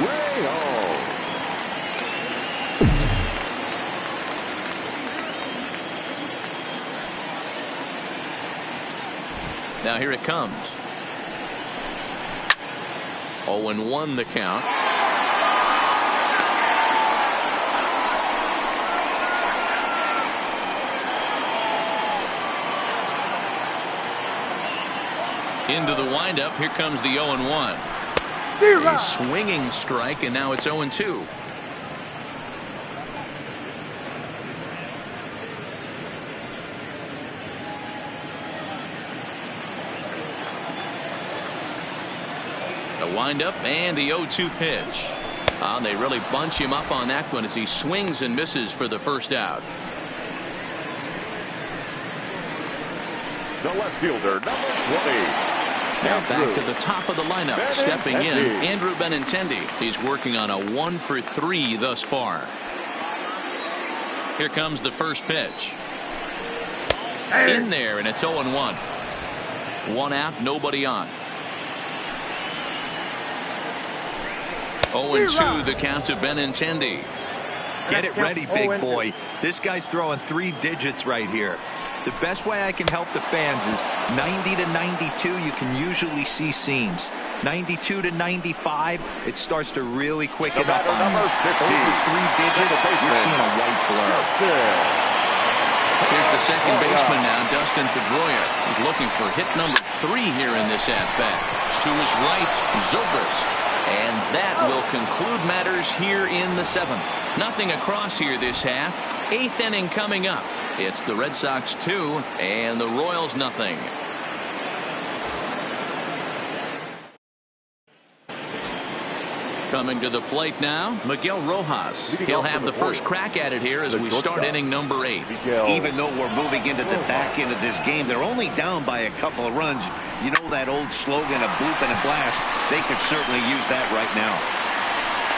Leon. Now here it comes. 0-1 the count. Into the windup. Here comes the 0-1. A swinging strike, and now it's 0-2. The windup and the 0-2 pitch. They really bunch him up on that one as he swings and misses for the first out. The left fielder, number 20. Now back to the top of the lineup. Stepping in, Andrew Benintendi. He's working on a 1-for-3 thus far. Here comes the first pitch. In there, and it's 0-1. One out, nobody on. 0-2 the count to Benintendi. Get it ready, big boy. This guy's throwing 3 digits right here. The best way I can help the fans is 90 to 92. You can usually see seams. 92 to 95, it starts to really quicken up on you. Over 3 digits, you're seeing a white blur. Here's the second baseman now, Dustin Pedroia. He's looking for hit number 3 here in this at-bat. To his right, Zobrist. And that will conclude matters here in the 7th. Nothing across here this half. 8th inning coming up. It's the Red Sox 2 and the Royals nothing. Coming to the plate now, Miguel Rojas. He'll have the first crack at it here as we start inning number 8. Even though we're moving into the back end of this game, they're only down by a couple of runs. You know that old slogan, a boop and a blast. They could certainly use that right now.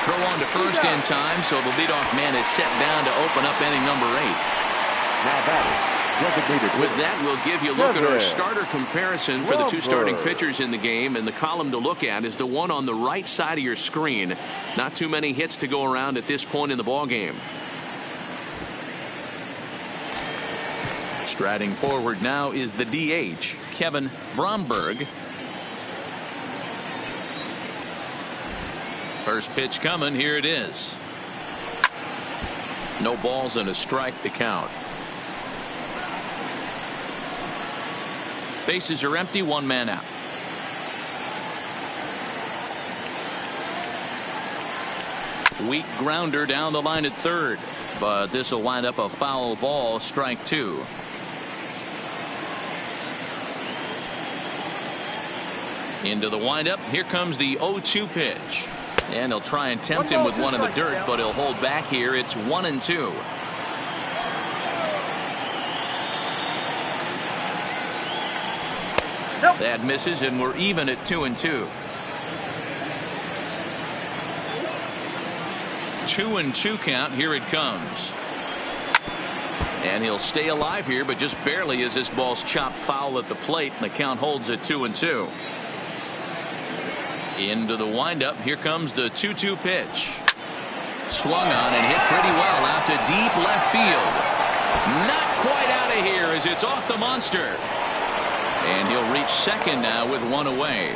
Throw on to first in time, so the leadoff man is set down to open up inning number 8. Now batting, with that, we'll give you a look at our starter comparison for the 2 starting pitchers in the game, and the column to look at is the one on the right side of your screen. Not too many hits to go around at this point in the ball game. Striding forward now is the DH, Kevin Bromberg. First pitch coming. Here it is. No balls and a strike to count. Bases are empty, 1 man out. Weak grounder down the line at third, but this will wind up a foul ball, strike 2. Into the windup. Here comes the 0-2 pitch. And he'll try and tempt him with one in the dirt, but he'll hold back here. It's 1-2. That misses, and we're even at 2-2. 2-2 count. Here it comes. And he'll stay alive here, but just barely as this ball's chopped foul at the plate, and the count holds at 2-2. Into the windup. Here comes the 2-2 pitch. Swung on and hit pretty well out to deep left field. Not quite out of here as it's off the monster. And he'll reach second now with 1 away.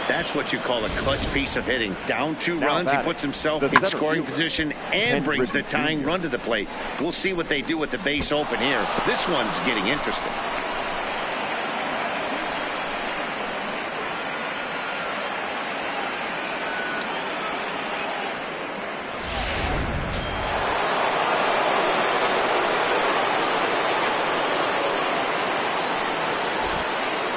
That's what you call a clutch piece of hitting. Down 2 runs, he puts himself in scoring position and brings the tying run to the plate. We'll see what they do with the base open here. This one's getting interesting.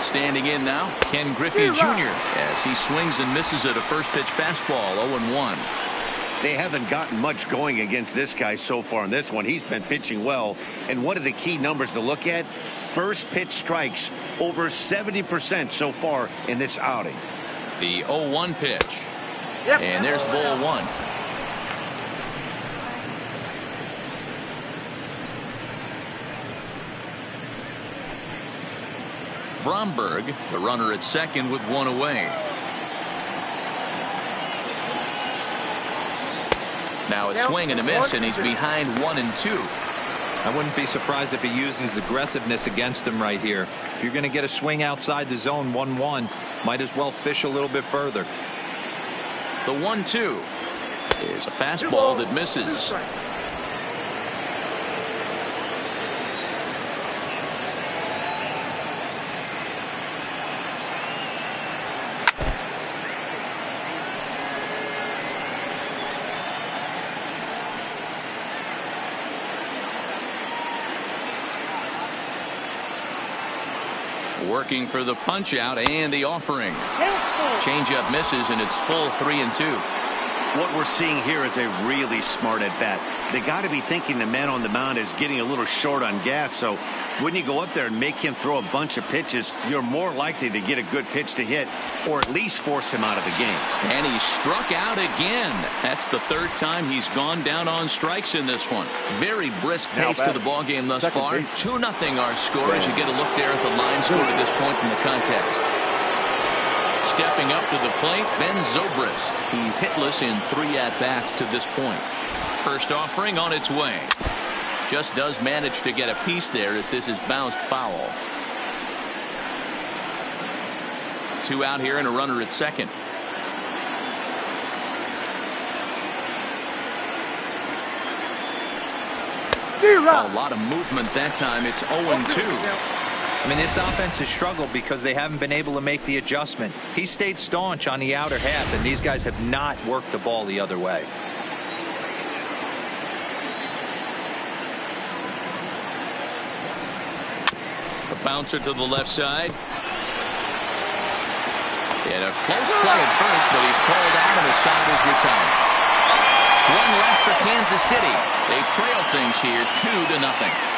Standing in now, Ken Griffey Jr. as he swings and misses at a first pitch fastball, 0-1. They haven't gotten much going against this guy so far in this one. He's been pitching well. And one of the key numbers to look at, first pitch strikes over 70% so far in this outing. The 0-1 pitch. And there's ball 1. Bromberg, the runner at second with 1 away. Now a swing and a miss, and he's behind 1-2. I wouldn't be surprised if he uses aggressiveness against him right here. If you're going to get a swing outside the zone 1-1, might as well fish a little bit further. The 1-2 is a fastball that misses. Working for the punch out and the offering. Changeup misses, and it's full 3-2. What we're seeing here is a really smart at bat. They got to be thinking the man on the mound is getting a little short on gas. So when you go up there and make him throw a bunch of pitches, you're more likely to get a good pitch to hit, or at least force him out of the game. And he struck out again. That's the third time he's gone down on strikes in this one. Very brisk pace to the ball game thus far. 2-0 our score as you get a look there at the line score at this point in the contest. Stepping up to the plate, Ben Zobrist. He's hitless in 3 at-bats to this point. First offering on its way. Just does manage to get a piece there as this is bounced foul. 2 out here and a runner at second. A lot of movement that time. It's 0-2. I mean, this offense has struggled because they haven't been able to make the adjustment. He stayed staunch on the outer half, and these guys have not worked the ball the other way. The bouncer to the left side. And a close play at first, but he's called out and the side is retired. 1 left for Kansas City. They trail things here 2-0.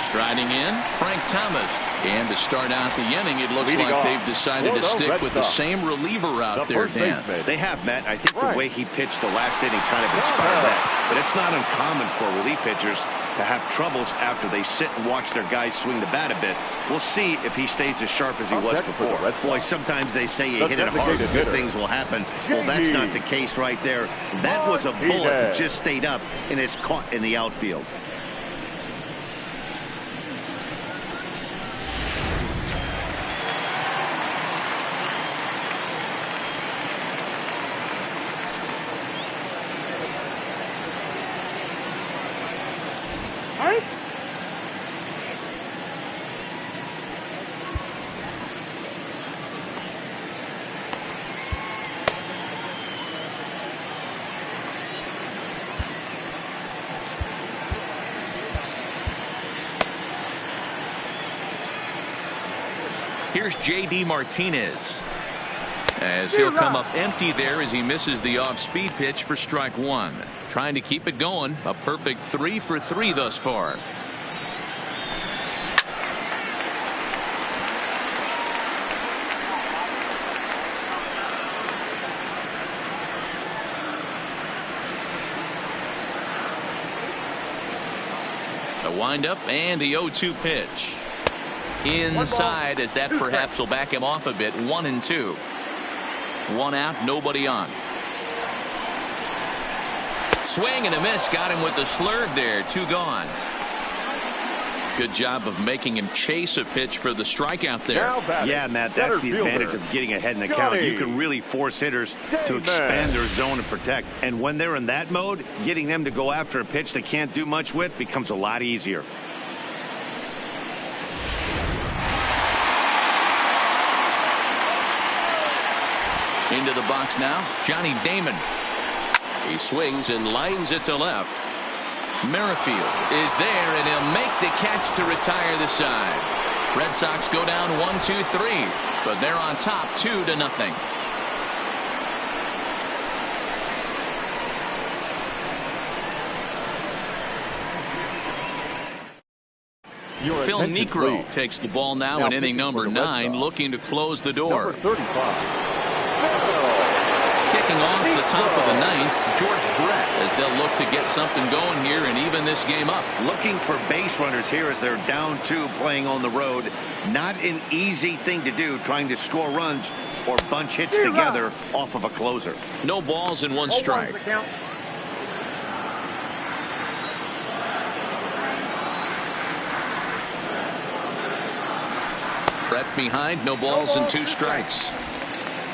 Striding in, Frank Thomas. And to start out the inning, it looks like they've decided to stick with the same reliever out there, Dan. They have, Matt. I think the way he pitched the last inning kind of inspired that. But it's not uncommon for relief pitchers to have troubles after they sit and watch their guys swing the bat a bit. We'll see if he stays as sharp as he was before. Boy, sometimes they say you hit it hard, good things will happen. Well, that's not the case right there. That was a bullet that just stayed up and is caught in the outfield. Here's J.D. Martinez. As he'll come up empty there as he misses the off-speed pitch for strike 1. Trying to keep it going. A perfect 3 for 3 thus far. A windup and the 0-2 pitch. Inside, as that perhaps will back him off a bit. 1-2. 1 out, nobody on. Swing and a miss. Got him with the slurve there. 2 gone. Good job of making him chase a pitch for the strikeout there. Yeah, Matt, that's the advantage of getting ahead in the count. You can really force hitters to expand their zone and protect. And when they're in that mode, getting them to go after a pitch they can't do much with becomes a lot easier. Into the box now, Johnny Damon. He swings and lines it to left. Merrifield is there, and he'll make the catch to retire the side. Red Sox go down 1-2-3, but they're on top 2-0. Phil Niekro takes the ball now in inning number 9, looking to close the door. Number 35. Kicking off the top of the 9th, George Brett, as they'll look to get something going here and even this game up. Looking for base runners here as they're down 2 playing on the road. Not an easy thing to do, trying to score runs or bunch hits together off of a closer. No balls and 1 strike. Brett behind, no balls and 2 strikes.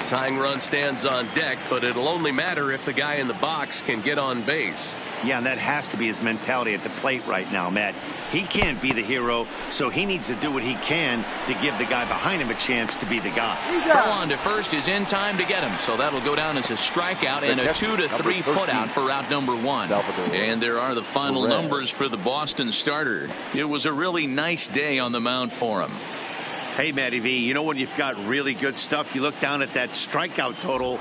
Tying run stands on deck, but it'll only matter if the guy in the box can get on base. Yeah, and that has to be his mentality at the plate right now, Matt. He can't be the hero, so he needs to do what he can to give the guy behind him a chance to be the guy. Throw on to first is in time to get him, so that'll go down as a strikeout and a 2-3 putout for out number 1. And there are the final numbers for the Boston starter. It was a really nice day on the mound for him. Hey, Matty V, you know when you've got really good stuff, you look down at that strikeout total.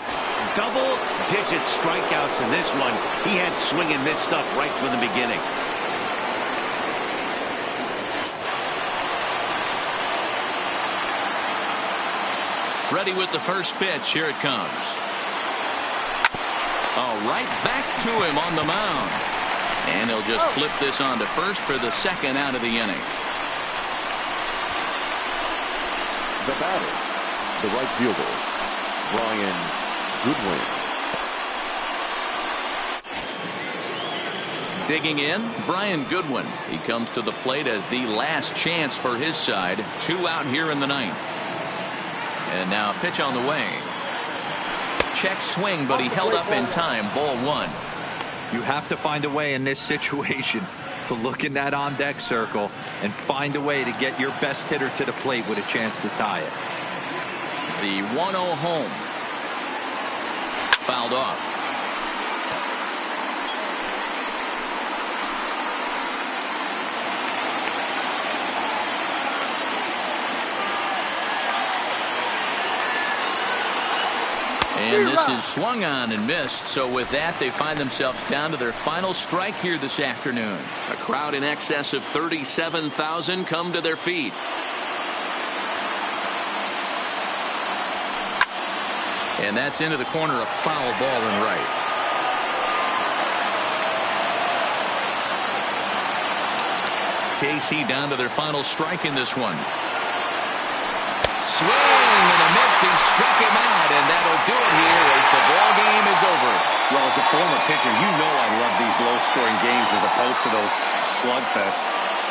Double-digit strikeouts in this one. He had swing and miss stuff right from the beginning. Ready with the first pitch. Here it comes. Oh, right back to him on the mound. And he'll just flip this on to first for the second out of the inning. The batter, the right fielder, Brian Goodwin. Digging in, Brian Goodwin. He comes to the plate as the last chance for his side. 2 out here in the 9th. And now a pitch on the way. Check swing, but he held up in time. Ball 1. You have to find a way in this situation to look in that on-deck circle and find a way to get your best hitter to the plate with a chance to tie it. The 1-0 home. Fouled off. And this is swung on and missed. So with that, they find themselves down to their final strike here this afternoon. A crowd in excess of 37,000 come to their feet. And that's into the corner, a foul ball and right. KC down to their final strike in this one. Swing and a miss. He struck him out, and that'll do it here as the ball game is over. Well, as a former pitcher, you know I love these low-scoring games as opposed to those slugfests.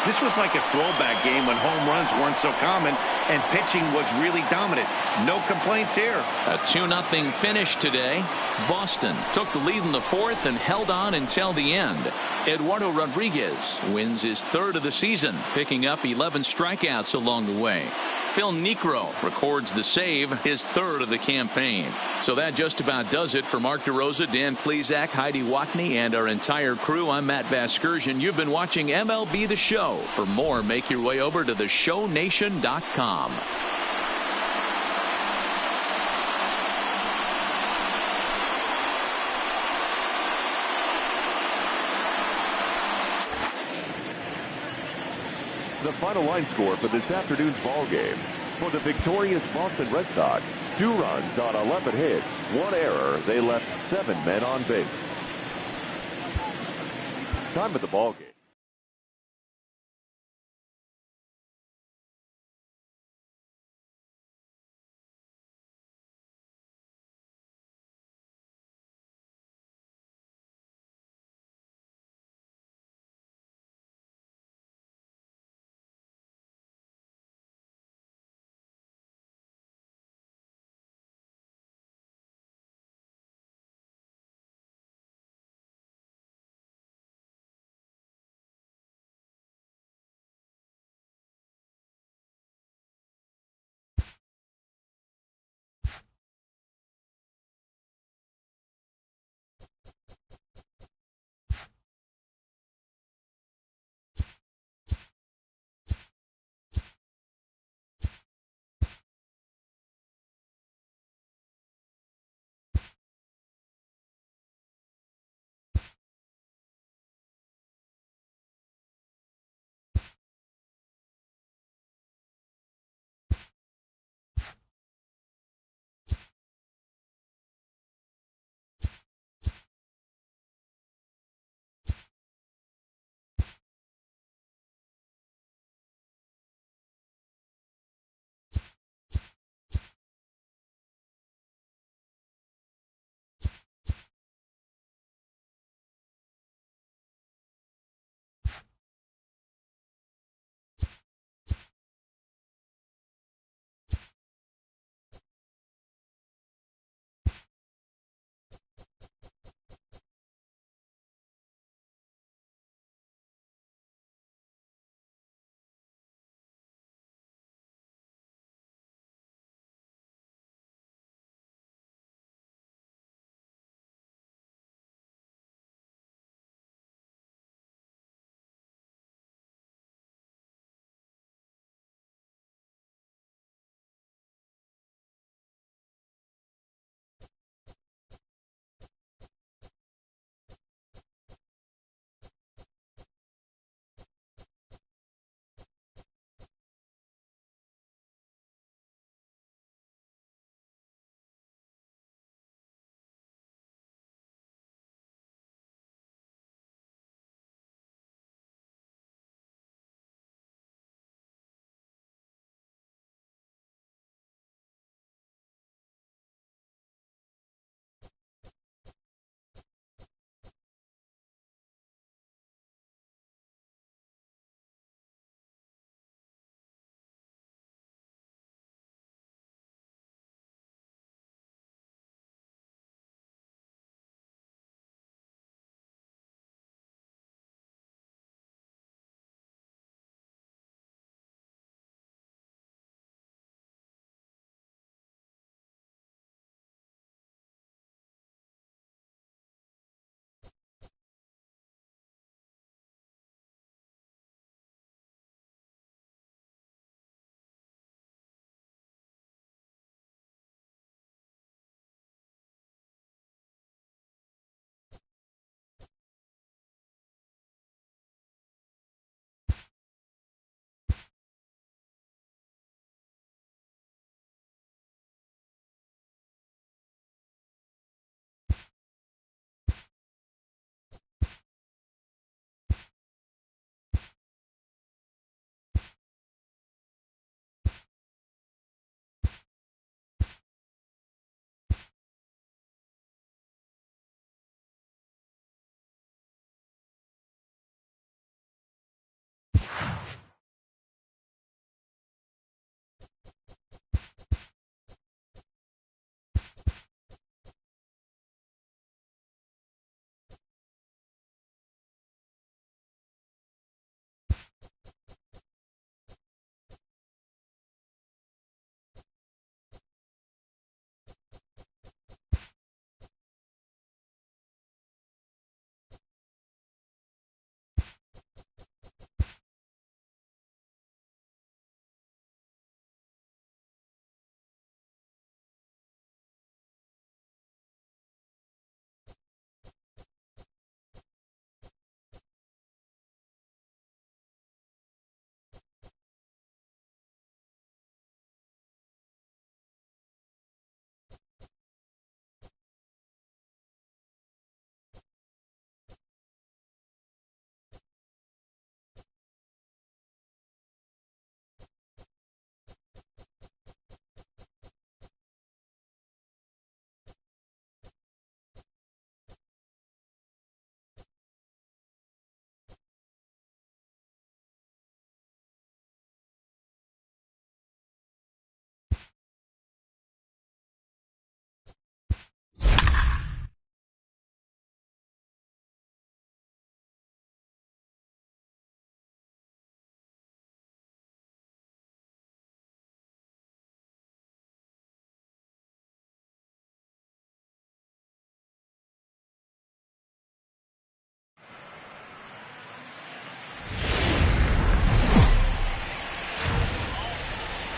This was like a throwback game when home runs weren't so common and pitching was really dominant. No complaints here. A 2-0 finish today. Boston took the lead in the 4th and held on until the end. Eduardo Rodriguez wins his 3rd of the season, picking up 11 strikeouts along the way. Phil Niekro records the save, his 3rd of the campaign. So that just about does it for Mark DeRosa, Dan Plesac, Heidi Watney, and our entire crew. I'm Matt Vasgersian. You've been watching MLB The Show. For more, make your way over to theshownation.com. The final line score for this afternoon's ball game. For the victorious Boston Red Sox, 2 runs on 11 hits, 1 error. They left 7 men on base. Time of the ball game.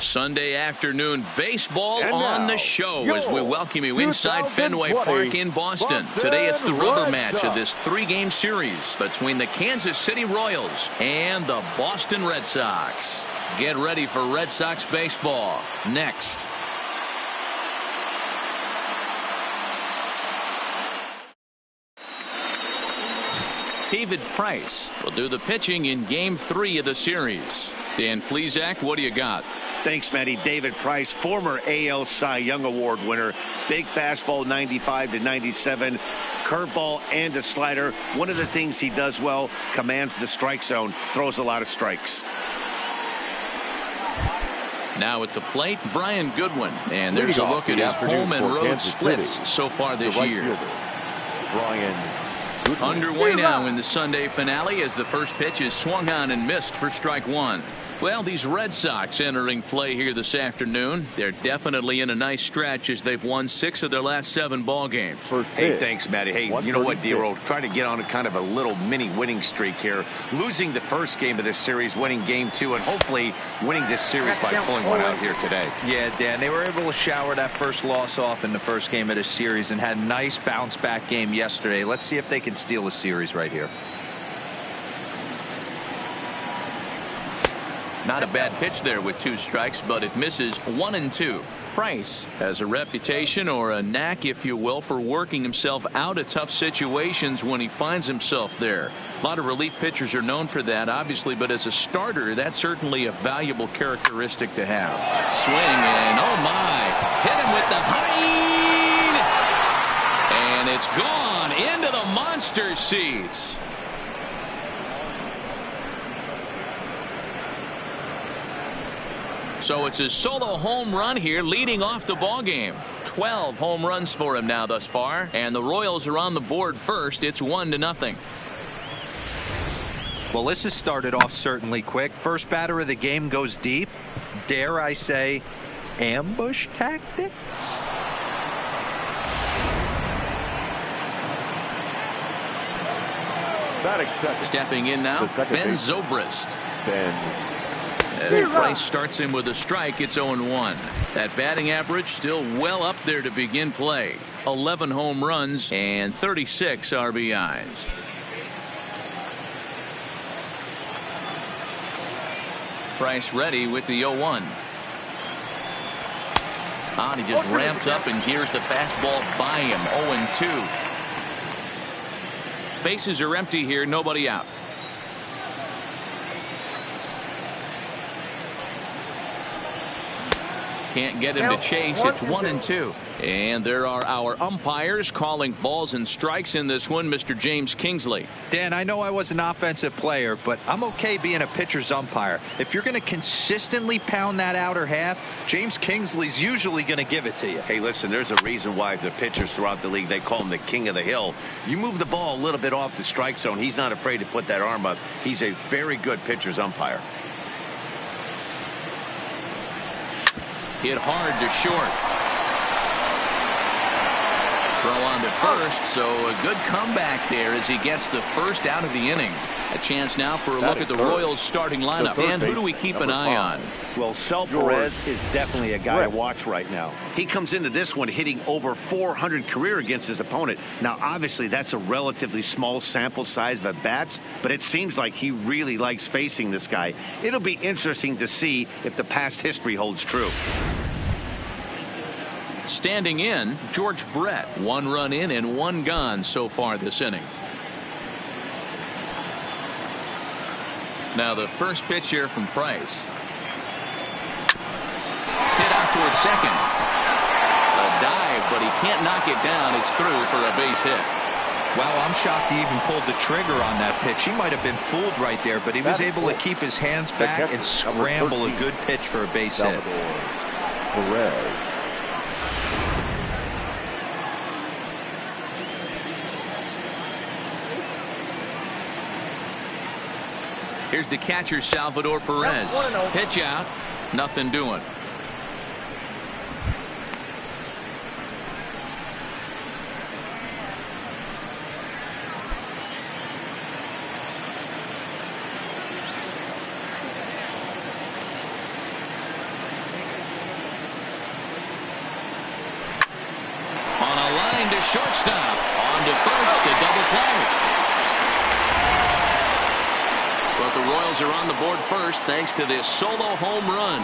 Sunday afternoon baseball And on now, the show your as we welcome you inside Fenway 2020 Park in Boston. Boston Today it's the rubber Red match Sox. of this three-game series between the Kansas City Royals and the Boston Red Sox. Get ready for Red Sox baseball next. David Price will do the pitching in Game 3 of the series. Dan Plesac, what do you got? Thanks, Matty. David Price, former AL Cy Young Award winner. Big fastball, 95 to 97. Curveball and a slider. One of the things he does well, commands the strike zone, throws a lot of strikes. Now at the plate, Brian Goodwin. And there's a look at his home and road splits so far this year. Brian Underway now in the Sunday finale as the first pitch is swung on and missed for strike one. Well, these Red Sox entering play here this afternoon. They're definitely in a nice stretch as they've won 6 of their last 7 ball games. Hey, thanks, Matty. Hey, you know what, D-Roll? Trying to get on a kind of a little mini winning streak here. Losing the first game of this series, winning game 2, and hopefully winning this series by pulling one out here today. Yeah, Dan, they were able to shower that first loss off in the first game of this series and had a nice bounce back game yesterday. Let's see if they can steal a series right here. Not a bad pitch there with 2 strikes, but it misses 1 and 2. Price has a reputation, or a knack if you will, for working himself out of tough situations when he finds himself there. A lot of relief pitchers are known for that, obviously, but as a starter, that's certainly a valuable characteristic to have. Swing, and oh my, hit him with the high, and it's gone into the monster seats. So it's a solo home run here leading off the ball game. 12 home runs for him now thus far, and the Royals are on the board first. It's 1-0. Well, this has started off certainly quick. First batter of the game goes deep. Dare I say, ambush tactics? Stepping in now, Ben Zobrist. As Price starts him with a strike, it's 0-1. That batting average still well up there to begin play. 11 home runs and 36 RBIs. Price ready with the 0-1. He just ramps up and hears the fastball by him. 0-2. Bases are empty here, nobody out. Can't get him to chase. It's 1-2. And there are our umpires calling balls and strikes in this one. Mr. James Kingsley. Dan, I know I was an offensive player, but I'm okay being a pitcher's umpire. If you're going to consistently pound that outer half, James Kingsley's usually going to give it to you. Hey, listen, there's a reason why the pitchers throughout the league, they call him the king of the hill. You move the ball a little bit off the strike zone, he's not afraid to put that arm up. He's a very good pitcher's umpire. Hit hard to short. Throw on to first, so a good comeback there as he gets the first out of the inning. A chance now for a look at the Royals starting lineup. And who do we keep an eye on? Well, Sel Perez is definitely a guy to watch right now. He comes into this one hitting over 400 career against his opponent. Now, obviously, that's a relatively small sample size of at-bats, but it seems like he really likes facing this guy. It'll be interesting to see if the past history holds true. Standing in, George Brett. 1 run in and 1 gone so far this inning. Now the first pitch here from Price. Hit out toward second. A dive, but he can't knock it down. It's through for a base hit. Wow, I'm shocked he even pulled the trigger on that pitch. He might have been fooled right there, but he was able to keep his hands back and scramble a good pitch for a base hit. Perez. Here's the catcher, Salvador Perez. Pitch out. Nothing doing. to shortstop. On to first, a double play. But the Royals are on the board first thanks to this solo home run.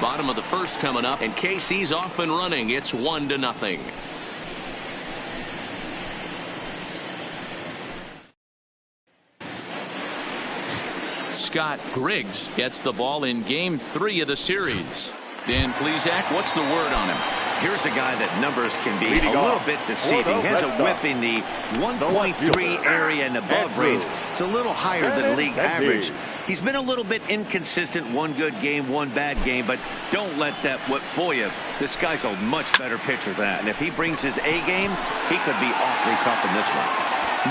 Bottom of the first coming up, and KC's off and running. It's 1-0. Scott Griggs gets the ball in Game 3 of the series. Dan Plesac, what's the word on him? Here's a guy that numbers can be a little bit deceiving. He has a whip in the 1.3 area and above range. It's a little higher than league average. He's been a little bit inconsistent. One good game, one bad game, but don't let that whip fool you. This guy's a much better pitcher than that. And if he brings his A game, he could be awfully tough in this one.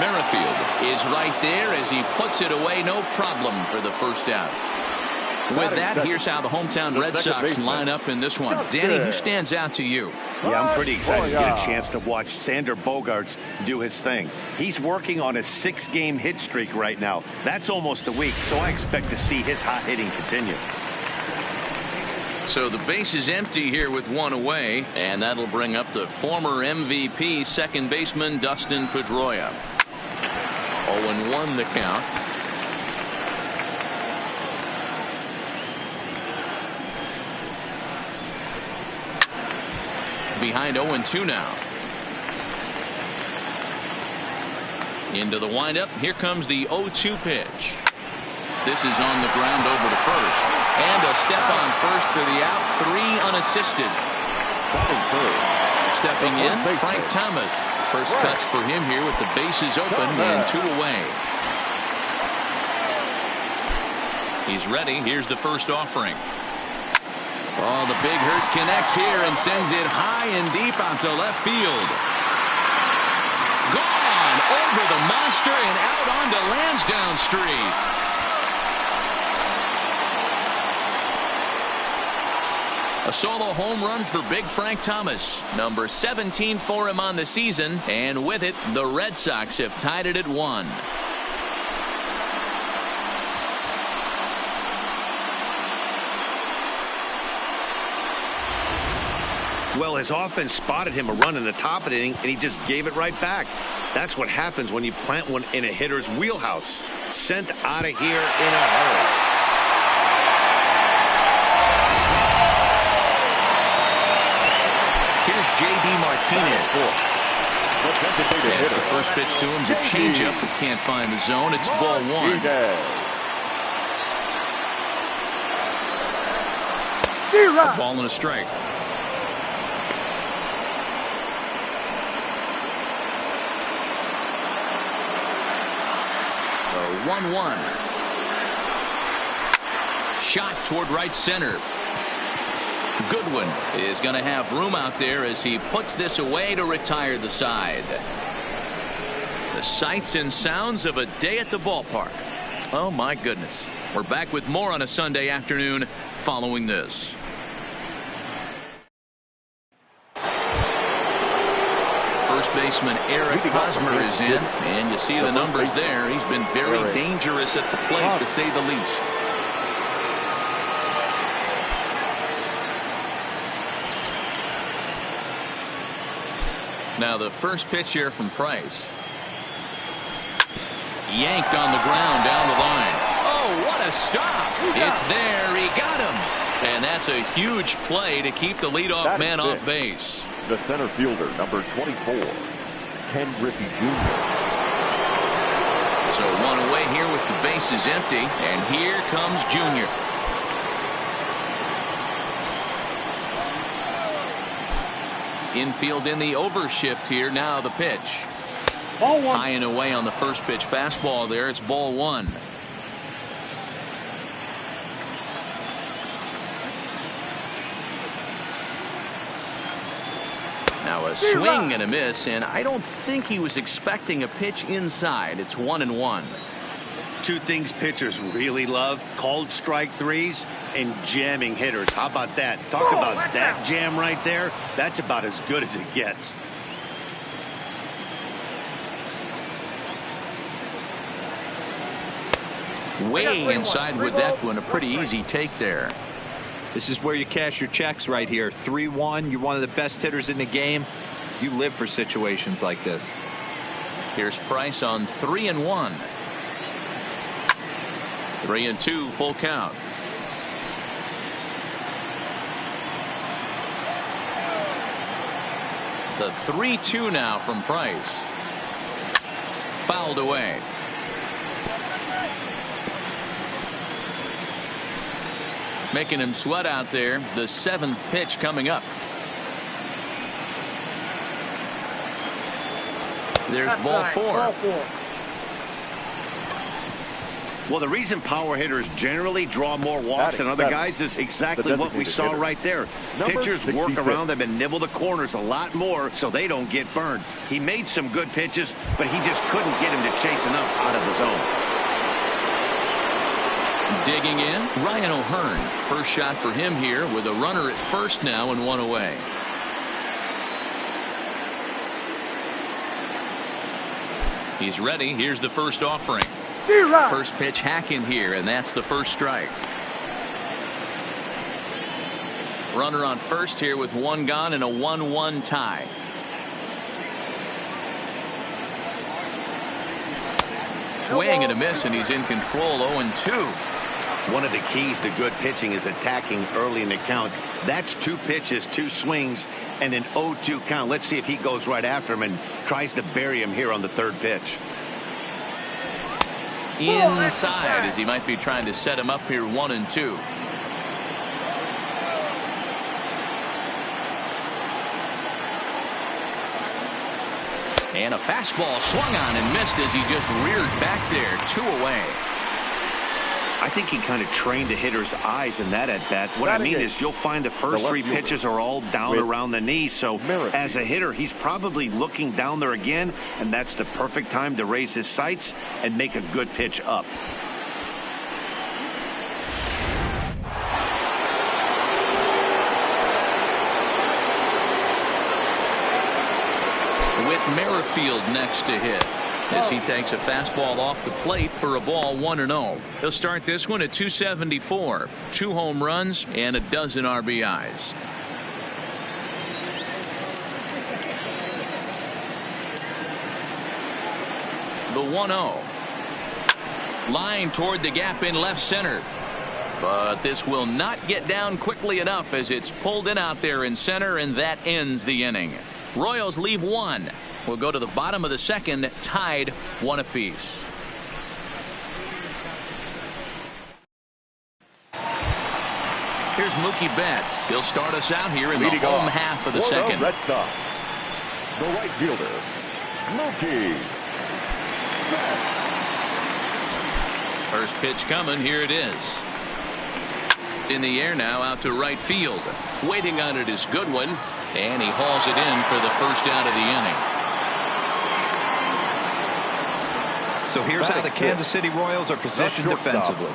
Merrifield is right there as he puts it away, no problem for the first out. With that, here's how the hometown Red Sox line up in this one. Danny, who stands out to you? Yeah, I'm pretty excited to get a chance to watch Sander Bogaerts do his thing. He's working on a 6-game hit streak right now. That's almost a week, so I expect to see his hot hitting continue. So the base is empty here with one away, and that'll bring up the former MVP second baseman Dustin Pedroia. 0-1 the count. Behind 0-2 now. Into the windup. Here comes the 0-2 pitch. This is on the ground over to first. And a step on first for the out. 3 unassisted. Stepping in, Frank Thomas. First cuts for him here with the bases open and 2 away. He's ready. Here's the first offering. Oh, the big hurt connects here and sends it high and deep out to left field. Gone over the monster and out onto Lansdowne Street. A solo home run for Big Frank Thomas. Number 17 for him on the season. And with it, the Red Sox have tied it at 1. Well, his offense spotted him a run in the top of the inning, and he just gave it right back. That's what happens when you plant one in a hitter's wheelhouse. Sent out of here in a hurry. Here's J.D. Martinez. That's the first pitch to him. The changeup, but can't find the zone. It's ball 1. A ball and a strike. So 1-1. Shot toward right center. Goodwin is going to have room out there as he puts this away to retire the side. The sights and sounds of a day at the ballpark. Oh my goodness. We're back with more on a Sunday afternoon following this. First baseman Eric Hosmer is in, and you see the numbers there. He's been very dangerous at the plate, to say the least. Now the first pitch here from Price. Yanked on the ground down the line. Oh, what a stop. It's there. He got him. And that's a huge play to keep the leadoff man off base. The center fielder, number 24, Ken Griffey Jr. So one away here with the bases empty. And here comes Junior. Infield in the overshift here. Now the pitch. Ball 1. High and away on the first pitch fastball there. It's ball 1. Now a swing and a miss, and I don't think he was expecting a pitch inside. It's 1-1. Two things pitchers really love: called strike threes and jamming hitters. How about that? Talk about that jam right there. That's about as good as it gets. Way inside with that one. A pretty easy take there. This is where you cash your checks right here. 3-1. You're one of the best hitters in the game. You live for situations like this. Here's Price on 3-1. 3-2, full count. The 3-2 now from Price. Fouled away. Making him sweat out there. The 7th pitch coming up. There's ball 4. Well, the reason power hitters generally draw more walks than other guys is exactly what we saw right there. Pitchers work around them and nibble the corners a lot more so they don't get burned. He made some good pitches, but he just couldn't get him to chase enough out of the zone. Digging in, Ryan O'Hearn. First shot for him here with a runner at first now and 1 away. He's ready. Here's the first offering. First pitch hacking here, and that's the first strike. Runner on first here with 1 gone and a 1-1 tie. Swing and a miss, and he's in control. 0-2. One of the keys to good pitching is attacking early in the count. That's 2 pitches, 2 swings, and an 0-2 count. Let's see if he goes right after him and tries to bury him here on the 3rd pitch. Inside, as he might be trying to set him up here. 1-2. And a fastball swung on and missed as he just reared back there. 2 away. I think he kind of trained the hitter's eyes in that at bat. What I mean is you'll find the first 3 pitches are all down around the knee. So as a hitter, he's probably looking down there again, and that's the perfect time to raise his sights and make a good pitch up. With Merrifield next to hit, as he takes a fastball off the plate for a ball. 1-0. He'll start this one at 274. 2 home runs and a dozen RBIs. The 1-0. Line toward the gap in left center. But this will not get down quickly enough as it's pulled in out there in center, and that ends the inning. Royals leave 1. We'll go to the bottom of the 2nd, tied 1 apiece. Here's Mookie Betts. He'll start us out here in the home half of the 2nd. Red Sox, the right fielder, Mookie Betts. First pitch coming. Here it is. In the air now, out to right field. Waiting on it is Goodwin, and he hauls it in for the first out of the inning. So here's how the Kansas City Royals are positioned defensively.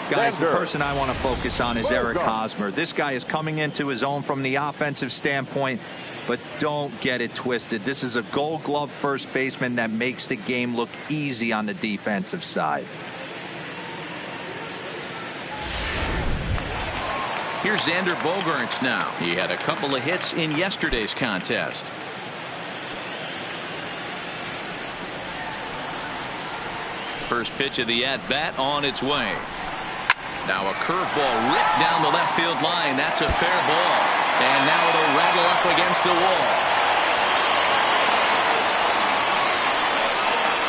Guys, the person I want to focus on is Eric Hosmer. This guy is coming into his own from the offensive standpoint, but don't get it twisted. This is a Gold Glove first baseman that makes the game look easy on the defensive side. Here's Xander Bogaerts now. He had a couple of hits in yesterday's contest. First pitch of the at-bat on its way. Now a curveball ripped down the left field line. That's a fair ball. And now it'll rattle up against the wall.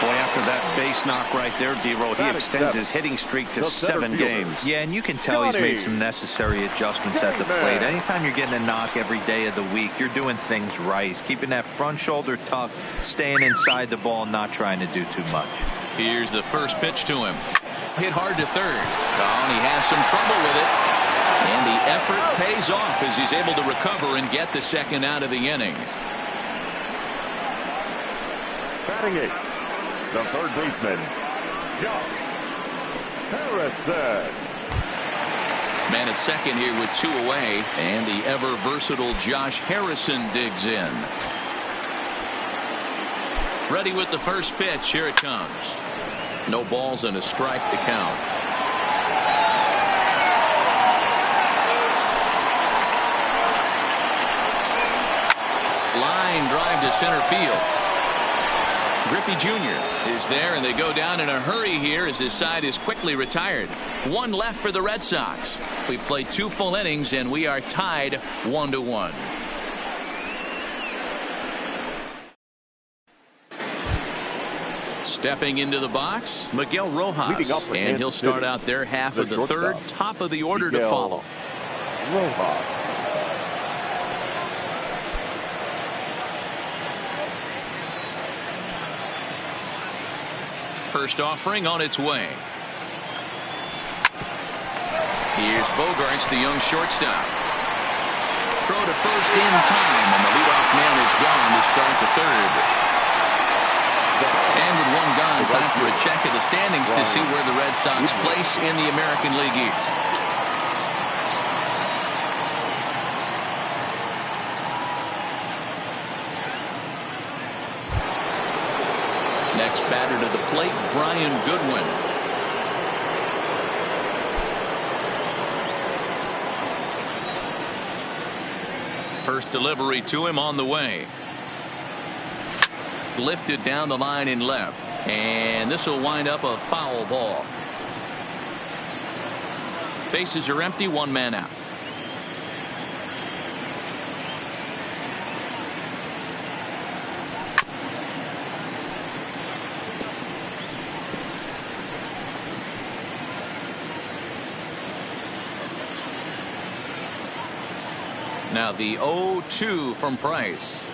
Boy, after that base knock right there, D-Roll, he extends his hitting streak to 7 games. Yeah, and you can tell he's made some necessary adjustments at the plate. Anytime you're getting a knock every day of the week, you're doing things right. He's keeping that front shoulder tucked, staying inside the ball, not trying to do too much. Here's the first pitch to him. Hit hard to third. Oh, and he has some trouble with it. And the effort pays off as he's able to recover and get the 2nd out of the inning. Batting 8, the 3rd baseman, Josh Harrison. Man at 2nd here with 2 away, and the ever versatile Josh Harrison digs in. Ready with the first pitch. Here it comes. No balls and a strike to count. Line drive to center field. Griffey Jr. is there, and they go down in a hurry here as his side is quickly retired. One left for the Red Sox. We've played 2 full innings, and we are tied 1-1. Stepping into the box, Miguel Rojas, and he'll start out their half of the third. Top of the order to follow. Rojas. First offering on its way. Here's Bogarts, the young shortstop. Throw to first in time, and the leadoff man is gone to start the third. And with one gone, time for a check of the standings to see where the Red Sox place in the American League East. Next batter to the plate, Brian Goodwin. First delivery to him on the way. Lifted down the line in left, and this will wind up a foul ball. Bases are empty, 1 man out. Now the 0-2 from Price.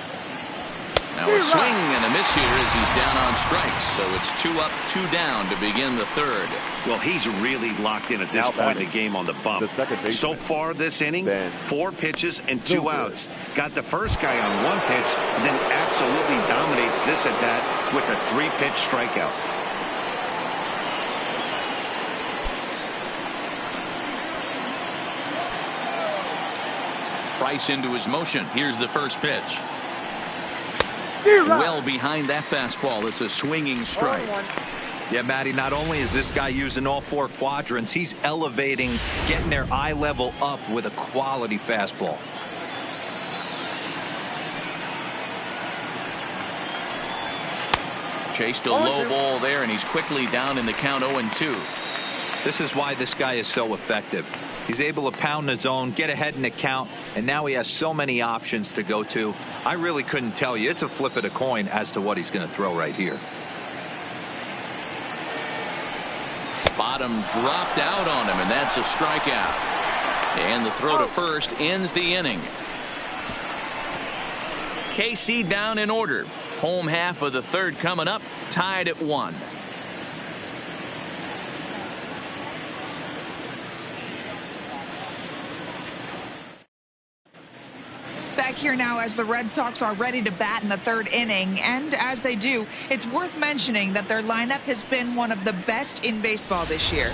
Now a swing and a miss here as he's down on strikes. So it's 2 up, 2 down to begin the third. Well, he's really locked in at this point in the game on the bump. So far this inning, 4 pitches and 2 outs. Got the first guy on 1 pitch, and then absolutely dominates this at bat with a 3-pitch strikeout. Price into his motion. Here's the first pitch. Well behind that fastball. It's a swinging strike. Yeah, Matty, not only is this guy using all 4 quadrants, he's elevating, getting their eye level up with a quality fastball. Chased a low ball there, and he's quickly down in the count 0-2. This is why this guy is so effective. He's able to pound the zone, get ahead in the count, and now he has so many options to go to. I really couldn't tell you. It's a flip of the coin as to what he's going to throw right here. Bottom dropped out on him, and that's a strikeout. And the throw to first ends the inning. KC down in order. Home half of the third coming up, tied at 1. Back here now as the Red Sox are ready to bat in the third inning, and as they do, it's worth mentioning that their lineup has been one of the best in baseball this year.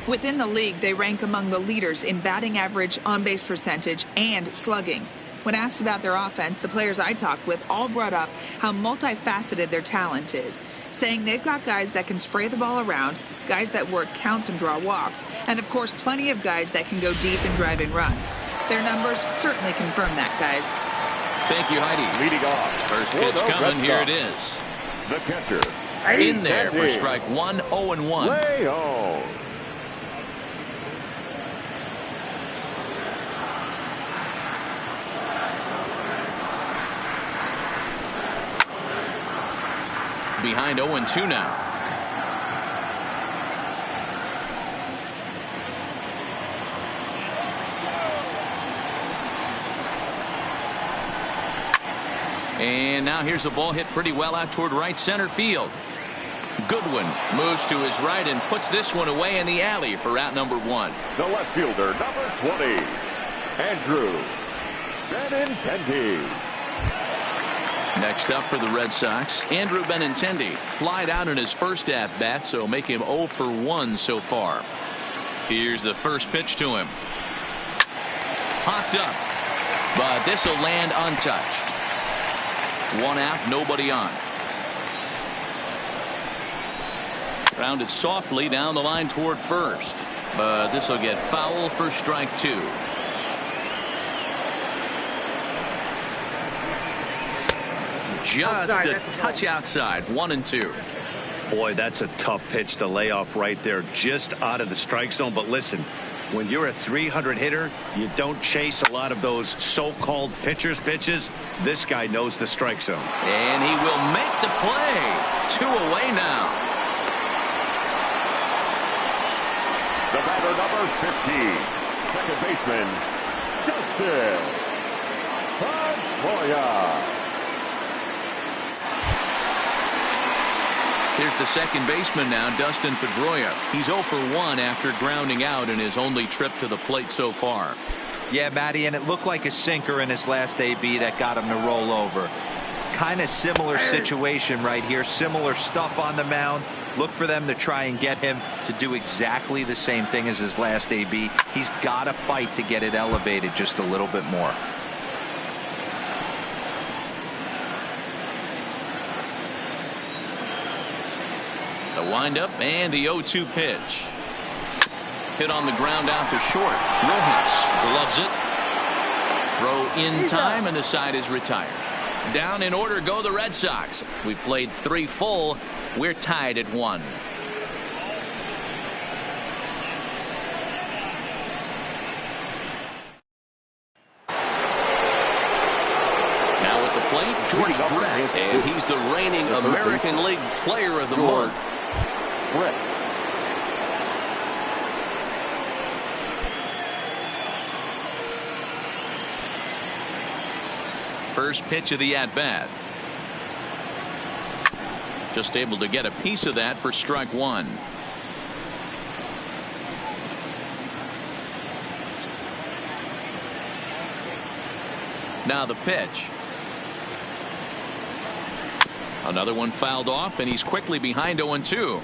Within the league, they rank among the leaders in batting average, on-base percentage, and slugging. When asked about their offense, the players I talked with all brought up how multifaceted their talent is, saying they've got guys that can spray the ball around, guys that work counts and draw walks, and of course plenty of guys that can go deep and drive in runs. Their numbers certainly confirm that, guys. Thank you, Heidi. Leading off. First pitch coming. Here it is. The catcher. In there for strike 1, 0-1. Leon. Behind 0-2 now. And now here's a ball hit pretty well out toward right center field. Goodwin moves to his right and puts this one away in the alley for out number 1. The left fielder, number 20, Andrew Benintendi. Next up for the Red Sox, Andrew Benintendi flied out in his first at-bat, so make him 0 for 1 so far. Here's the first pitch to him. Popped up, but this will land untouched. 1 out, nobody on. Grounded softly down the line toward first, but this will get foul for strike 2. just a touch outside. 1-2. Boy, that's a tough pitch to lay off right there, just out of the strike zone. But listen, when you're a 300 hitter, you don't chase a lot of those so-called pitcher's pitches. This guy knows the strike zone. And he will make the play. 2 away now. The batter, number 15, second baseman, Dustin Pedroia. Here's the second baseman now, Dustin Pedroia. He's 0 for 1 after grounding out in his only trip to the plate so far. Yeah, Matty, and it looked like a sinker in his last AB that got him to roll over. Kind of similar situation right here. Similar stuff on the mound. Look for them to try and get him to do exactly the same thing as his last AB. He's got to fight to get it elevated just a little bit more. The windup and the 0-2 pitch. Hit on the ground out to short. Rojas gloves it. Throw in time, and the side is retired. Down in order go the Red Sox. We've played 3 full. We're tied at 1. Now at the plate, George Brett, and he's the reigning American League Player of the Month. Brett. First pitch of the at-bat. Just able to get a piece of that for strike 1. Now the pitch. Another one fouled off, and he's quickly behind 0-2.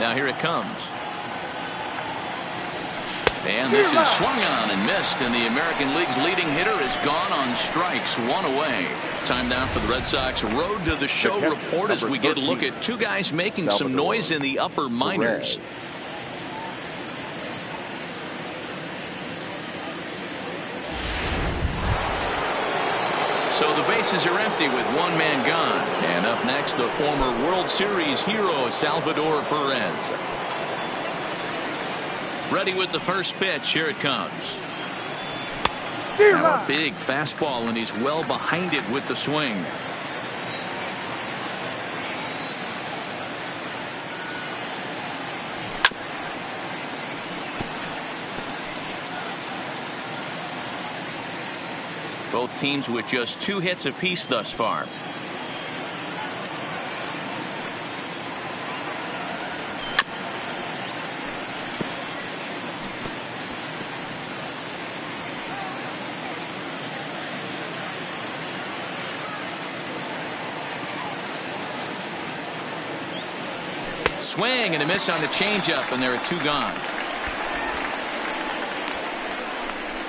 Now here it comes. And this is swung on and missed, and the American League's leading hitter is gone on strikes. 1 away. Time now for the Red Sox Road to the Show report as we get a look at 2 guys making some noise in the upper minors. So the bases are empty with 1 man gone. And up next, the former World Series hero, Salvador Perez. Ready with the first pitch. Here it comes. Now a big fastball, and he's well behind it with the swing. Both teams with just 2 hits apiece thus far. Swing and a miss on the changeup, and there are 2 gone.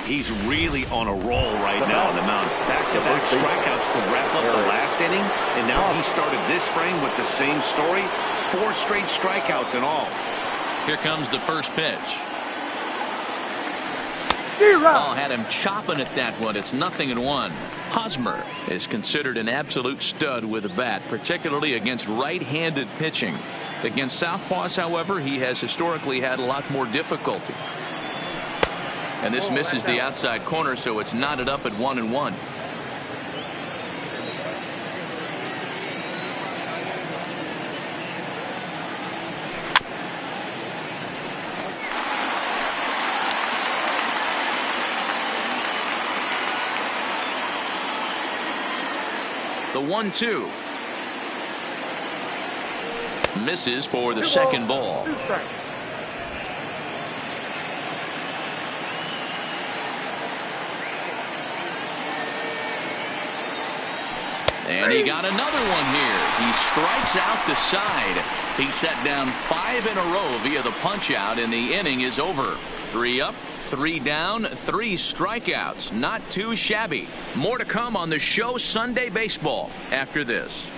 He's really on a roll right now on the mound. Back-to-back strikeouts to wrap up the last inning, and now he started this frame with the same story. 4 straight strikeouts in all. Here comes the first pitch. Oh, had him chopping at that one. It's 0-1. Hosmer is considered an absolute stud with a bat, particularly against right-handed pitching. Against southpaws, however, he has historically had a lot more difficulty. And this misses the outside corner, so it's knotted up at 1-1. The 1-2. Misses for the second ball. And he got another one here. He strikes out the side. He set down 5 in a row via the punch out, and the inning is over. 3 up, 3 down, 3 strikeouts. Not too shabby. More to come on the show Sunday Baseball after this.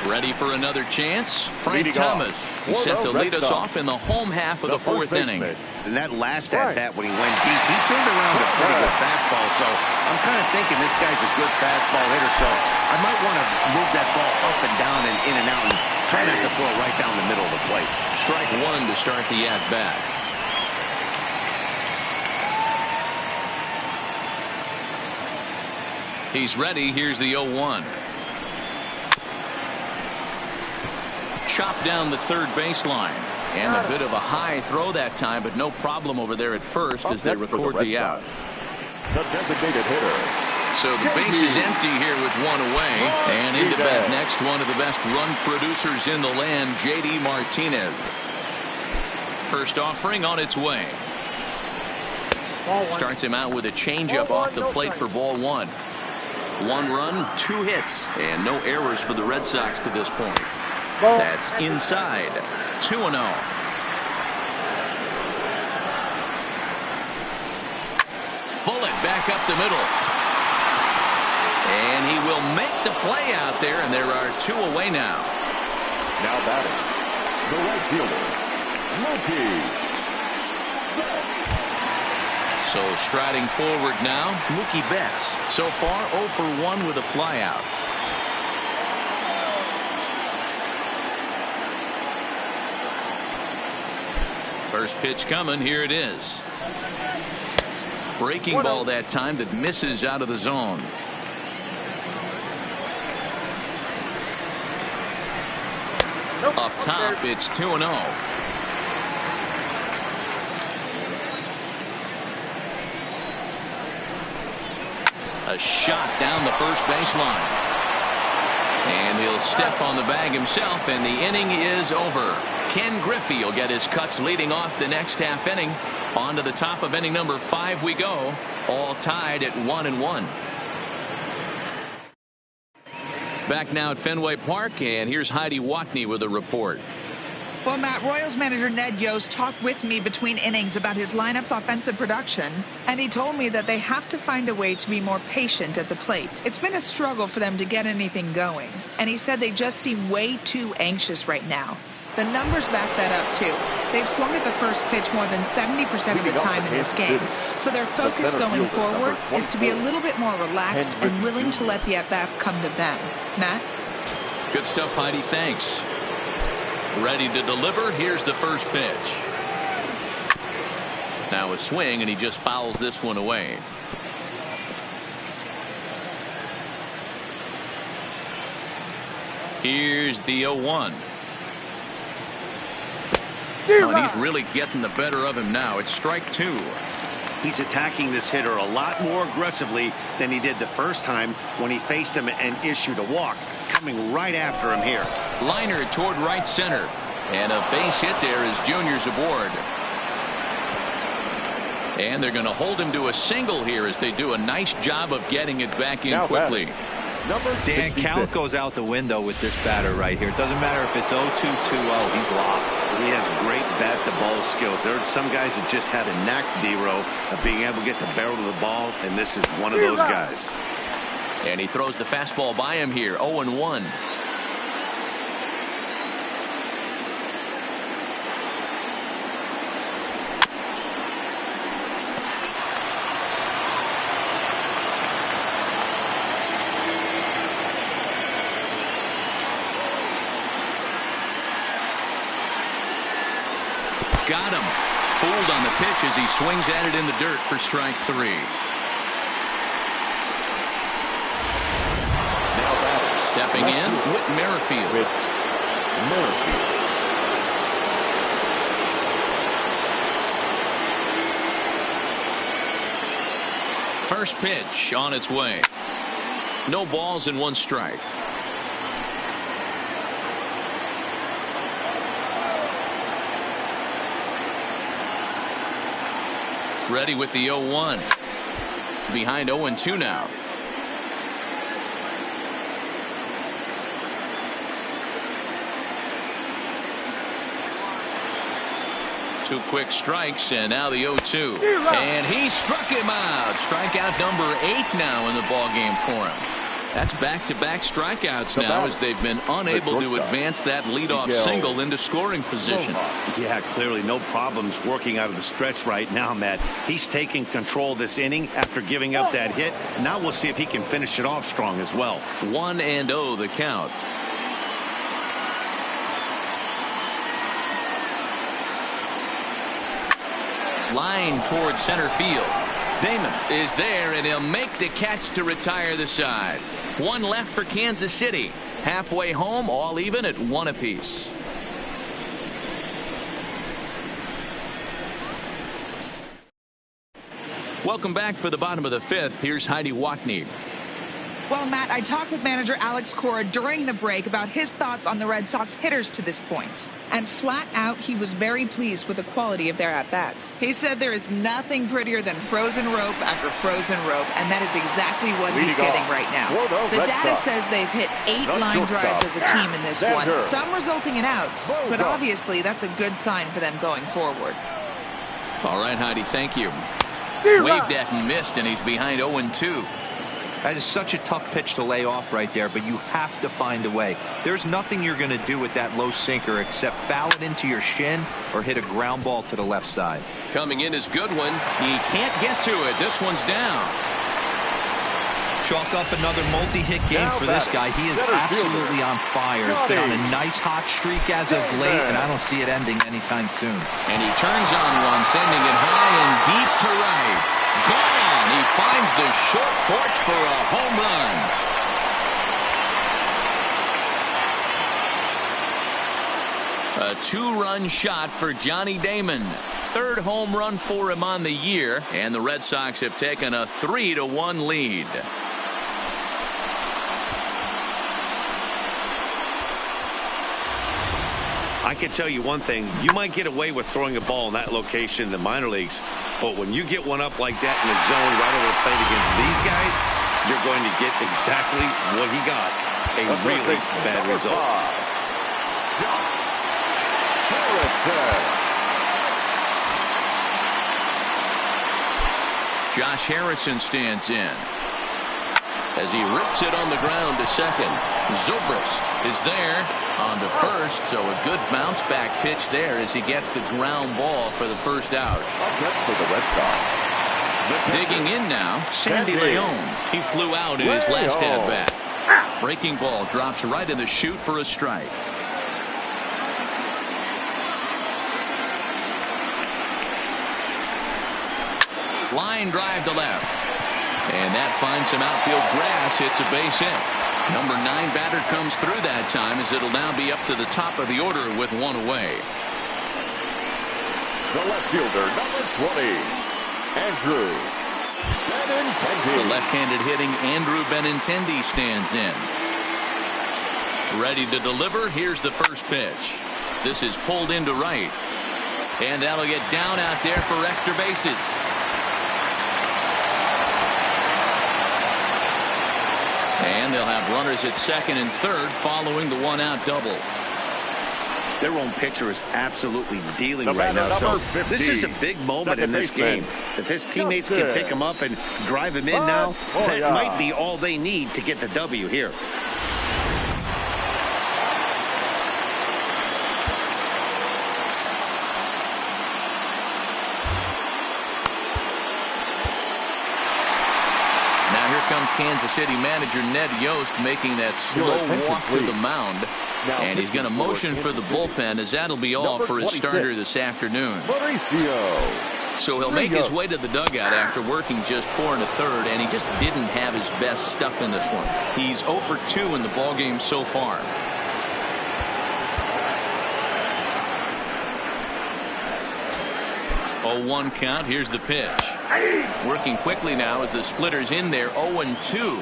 Ready for another chance? Frank Thomas. He's set to lead us off in the home half of the fourth inning. And that last at-bat when he went deep, he turned around a pretty good fastball. So I'm kind of thinking this guy's a good fastball hitter. So I might want to move that ball up and down and in and out and try not to throw right down the middle of the plate. Strike one to start the at-bat. He's ready. Here's the 0-1. Chopped down the third baseline. And a bit of a high throw that time, but no problem over there at first as they record the out. The designated hitter. So the base is empty here with one away. And into bat next, one of the best run producers in the land, J.D. Martinez. First offering on its way. Starts him out with a changeup off the plate for ball one. 1 run, 2 hits, and no errors for the Red Sox to this point. That's inside. 2-0. Bullet back up the middle. And he will make the play out there, and there are 2 away now. Now batting, the right fielder, Mookie. So striding forward now, Mookie Betts. So far 0 for 1 with a flyout. First pitch coming. Here it is. Breaking ball that time that misses out of the zone. Up top, it's 2-0. A shot down the first baseline. And he'll step on the bag himself, and the inning is over. Ken Griffey will get his cuts leading off the next half inning. On to the top of inning number 5 we go. All tied at 1-1. Back now at Fenway Park, and here's Heidi Watney with a report. Well, Matt, Royals manager Ned Yost talked with me between innings about his lineup's offensive production, and he told me that they have to find a way to be more patient at the plate. It's been a struggle for them to get anything going, and he said they just seem way too anxious right now. The numbers back that up, too. They've swung at the first pitch more than 70% of the time in this game, so their focus going forward is to be a little bit more relaxed and willing to let the at-bats come to them. Matt? Good stuff, Heidi. Thanks. Ready to deliver. Here's the first pitch. Now a swing, and he just fouls this one away. Here's the 0-1. And he's really getting the better of him now. It's strike 2. He's attacking this hitter a lot more aggressively than he did the first time when he faced him and issued a walk. Coming right after him here. Liner toward right center. And a base hit there as Junior's aboard. And they're going to hold him to a single here as they do a nice job of getting it back in quickly. Dan, count goes out the window with this batter right here. It doesn't matter if it's 0-2, 2-0. He's locked. He has great bat-to-ball skills. There are some guys that just have a knack, D-Row, of being able to get the barrel of the ball, and this is one of those guys. And he throws the fastball by him here. 0-1. Got him. Fooled on the pitch as he swings at it in the dirt for strike 3. Now batting. Stepping in, Whit Merrifield. First pitch on its way. No balls and 1 strike. Ready with the 0-1. Behind 0-2 now. Two quick strikes, and now the 0-2. And he struck him out. Strikeout number 8 now in the ball game for him. That's back-to-back strikeouts now as they've been unable to advance that leadoff single into scoring position. Yeah, clearly no problems working out of the stretch right now, Matt. He's taking control of this inning after giving up that hit. Now we'll see if he can finish it off strong as well. 1-0 the count. Line towards center field. Damon is there, and he'll make the catch to retire the side. One left for Kansas City. Halfway home, all even at 1 apiece. Welcome back for the bottom of the 5th. Here's Heidi Watney. Well, Matt, I talked with manager Alex Cora during the break about his thoughts on the Red Sox hitters to this point. And flat out, he was very pleased with the quality of their at-bats. He said there is nothing prettier than frozen rope after frozen rope, and that is exactly what he's getting right now. The data says they've hit 8 line drives as a team in this one, some resulting in outs, but obviously that's a good sign for them going forward. All right, Heidi, thank you. Waved at and missed, and he's behind 0-2. That is such a tough pitch to lay off right there, but you have to find a way. There's nothing you're going to do with that low sinker except foul it into your shin or hit a ground ball to the left side. Coming in is good one. He can't get to it. This one's down. Chalk up another multi-hit game for this guy. He is absolutely on fire. He's been on a nice hot streak as of late, and I don't see it ending anytime soon. And he turns on one, sending it high and deep to right. Gone! He finds the short porch for a home run. A 2-run shot for Johnny Damon. 3rd home run for him on the year, and the Red Sox have taken a 3-1 lead. I can tell you one thing. You might get away with throwing a ball in that location in the minor leagues, but when you get one up like that in the zone right over the plate against these guys, you're going to get exactly what he got, a really bad result. Josh Harrison stands in as he rips it on the ground to second. Zobrist is there on to first, so a good bounce back pitch there as he gets the ground ball for the first out. For the Red Sox. Digging in now, Sandy Leon. He flew out in his last at bat. Breaking ball drops right in the chute for a strike. Line drive to left. And that finds some outfield grass. It's a base hit. Number 9 batter comes through that time as it'll now be up to the top of the order with 1 away. The left fielder, number 20, Andrew Benintendi. The left-handed hitting Andrew Benintendi stands in. Ready to deliver. Here's the first pitch. This is pulled into right. And that'll get down out there for extra bases. And they'll have runners at second and third following the 1-out double. Their own pitcher is absolutely dealing right now. So 15, this is a big moment in this game. If his teammates can pick him up and drive him in now, that might be all they need to get the W here. Comes Kansas City manager Ned Yost making that slow walk to the mound, and he's going to motion for the bullpen as that'll be all for his starter this afternoon. So he'll make his way to the dugout after working just 4 1/3, and he just didn't have his best stuff in this one. He's 0 for 2 in the ballgame so far. Oh, 1 count. Here's the pitch. Working quickly now as the splitter's in there. 0-2.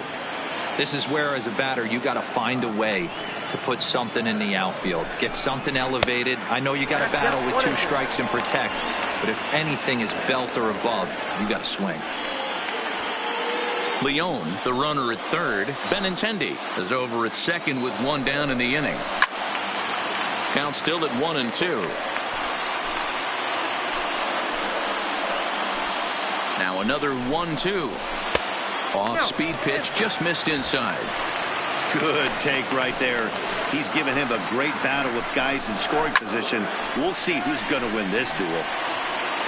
This is where, as a batter, you got to find a way to put something in the outfield. Get something elevated. I know you got to battle with 2 strikes and protect, but if anything is belt or above, you got to swing. Leon, the runner at third. Benintendi is over at second with 1 down in the inning. Count still at 1-2. Now another 1-2. Off-speed pitch just missed inside. Good take right there. He's given him a great battle with guys in scoring position. We'll see who's going to win this duel.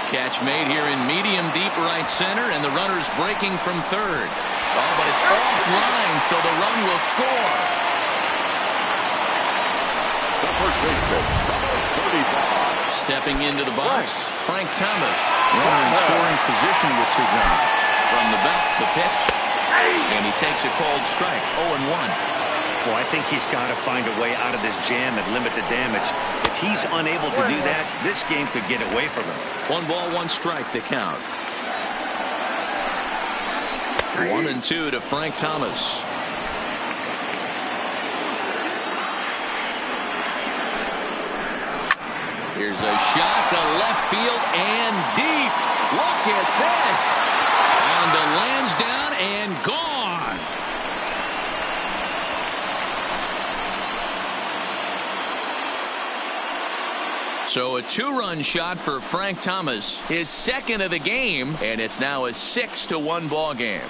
Catch made here in medium deep right center, and the runner's breaking from third. Oh, but it's offline, so the run will score. The first baseman, number 35. Stepping into the box, Frank Thomas. Runner in scoring position with Sugan. From the back, the pitch. And he takes a cold strike, 0-1. Well, I think he's got to find a way out of this jam and limit the damage. If he's unable to do that, this game could get away from him. 1 ball, 1 strike to count. 1-2 to Frank Thomas. Here's a shot to left field and deep. Look at this. And the lands down and gone. So a 2-run shot for Frank Thomas, his second of the game, and it's now a 6-1 ball game.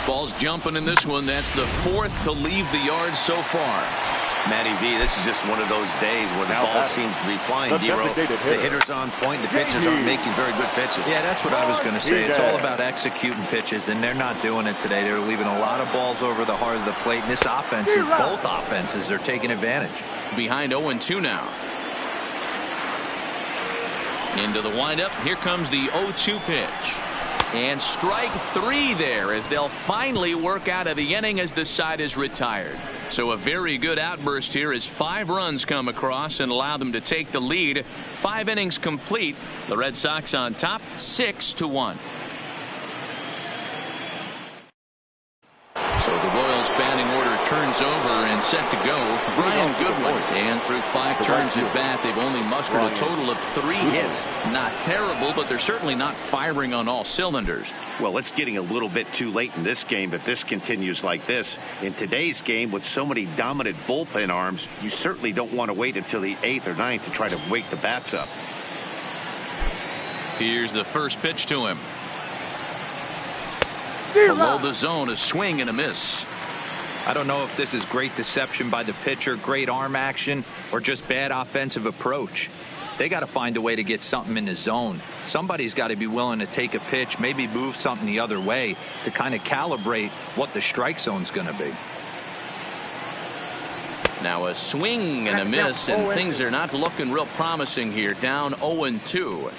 Ball's jumping in this one. That's the 4th to leave the yard so far. Matty V, this is just one of those days where the ball seems to be flying, Dero. The hitter's on point, the pitchers aren't making very good pitches. Yeah, that's what I was going to say. It's all about executing pitches, and they're not doing it today. They're leaving a lot of balls over the heart of the plate, and this offense, both offenses are taking advantage. Behind 0-2 now. Into the windup. Here comes the 0-2 pitch. And strike 3 there as they'll finally work out of the inning as the side is retired. So a very good outburst here as 5 runs come across and allow them to take the lead. 5 innings complete. The Red Sox on top 6-1. So the Royals batting order turns over and set to go. Brian Goodwin. And through 5 turns at bat, they've only mustered a total of 3 hits. Not terrible, but they're certainly not firing on all cylinders. Well, it's getting a little bit too late in this game if this continues like this. In today's game, with so many dominant bullpen arms, you certainly don't want to wait until the 8th or 9th to try to wake the bats up. Here's the first pitch to him. Below the zone, a swing and a miss. I don't know if this is great deception by the pitcher, great arm action, or just bad offensive approach. They got to find a way to get something in the zone. Somebody's got to be willing to take a pitch, maybe move something the other way to kind of calibrate what the strike zone's going to be. Now a swing and a miss, and things are not looking real promising here. Down 0-2.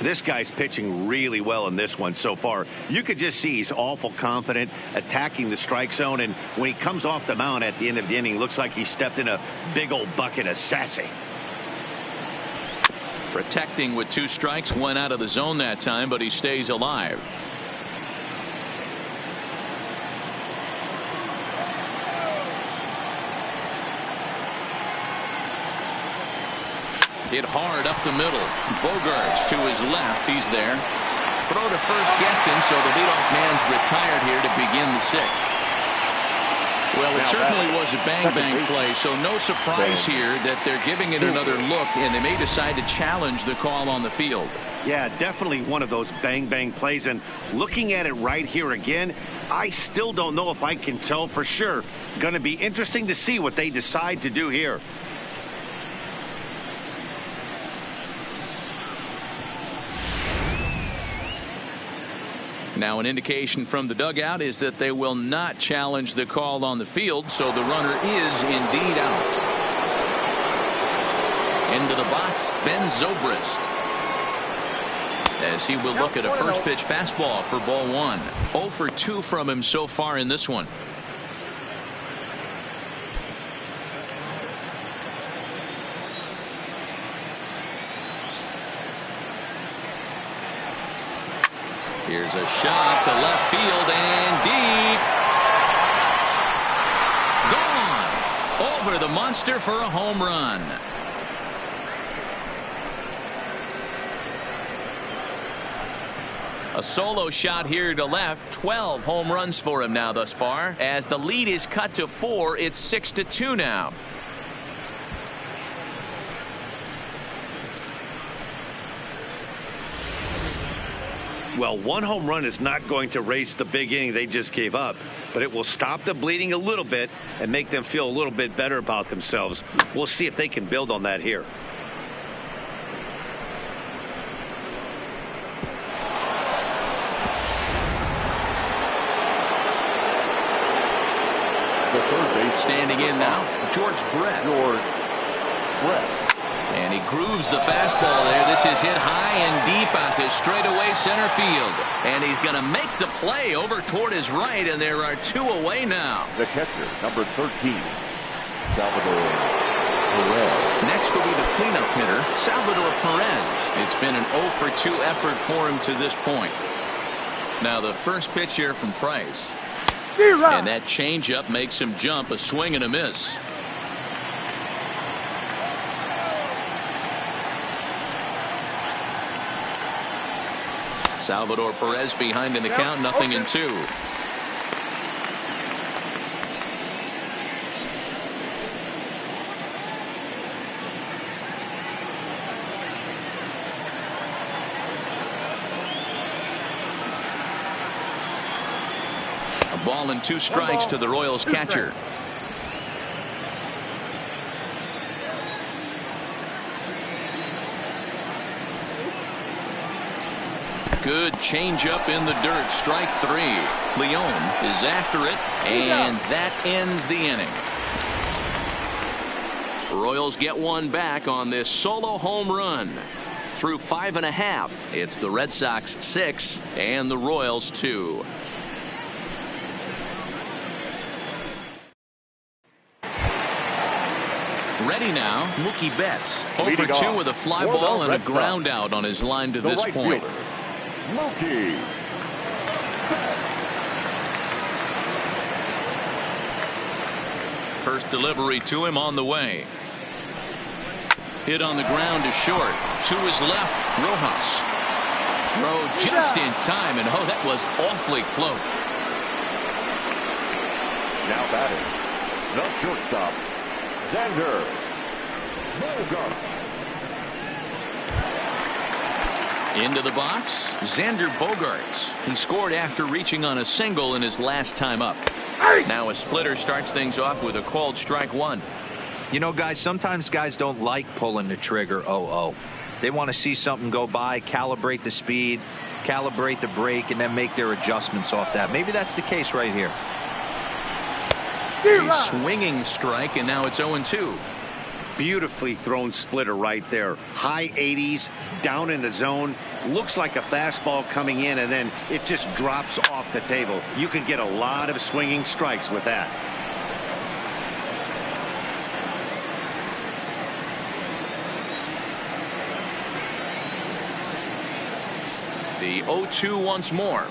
This guy's pitching really well in this one so far. You could just see he's awful confident attacking the strike zone, and when he comes off the mound at the end of the inning, looks like he stepped in a big old bucket of sassy. Protecting with 2 strikes, 1 out of the zone that time, but he stays alive. Hit hard up the middle. Bogarts to his left. He's there. Throw to first gets him, so the leadoff man's retired here to begin the 6th. Well, it certainly was a bang-bang play, so no surprise here that they're giving it another look, and they may decide to challenge the call on the field. Yeah, definitely one of those bang-bang plays, and looking at it right here again, I still don't know if I can tell for sure. Going to be interesting to see what they decide to do here. Now an indication from the dugout is that they will not challenge the call on the field, so the runner is indeed out. Into the box, Ben Zobrist. As he will look at a first pitch fastball for ball 1. 0 for 2 from him so far in this one. Here's a shot to left field and deep. Gone. Over the monster for a home run. A solo shot here to left. 12 home runs for him now thus far. As the lead is cut to 4, it's 6-2 now. Well, one home run is not going to erase the big inning they just gave up, but it will stop the bleeding a little bit and make them feel a little bit better about themselves. We'll see if they can build on that here. Standing in now, George Brett. And he grooves the fastball there. This is hit high and deep out to straightaway center field. And he's going to make the play over toward his right, and there are 2 away now. The catcher, number 13, Salvador Perez. Next will be the cleanup hitter, Salvador Perez. It's been an 0 for 2 effort for him to this point. Now the first pitch here from Price. And that changeup makes him jump, a swing and a miss. Salvador Perez behind in the count, 0-2. A ball and 2 strikes to the Royals catcher. Good changeup in the dirt. Strike 3. Leon is after it, and that ends the inning. Royals get one back on this solo home run. Through 5.5, it's the Red Sox 6 and the Royals 2. Ready now, Mookie Betts. 0 for 2 with a fly ball and a ground out on his line to this point. Mookie. First delivery to him on the way. Hit on the ground to short. To his left, Rojas. Throw just in time, and oh, that was awfully close. Now batting, the shortstop, Xander Bogaerts. Into the box, Xander Bogaerts. He scored after reaching on a single in his last time up. Now a splitter starts things off with a called strike 1. You know, guys, sometimes guys don't like pulling the trigger 0-0. They want to see something go by, calibrate the speed, calibrate the brake, and then make their adjustments off that. Maybe that's the case right here. A swinging strike, and now it's 0-2. Beautifully thrown splitter right there. High 80s, down in the zone. Looks like a fastball coming in, and then it just drops off the table. You can get a lot of swinging strikes with that. The 0-2 once more.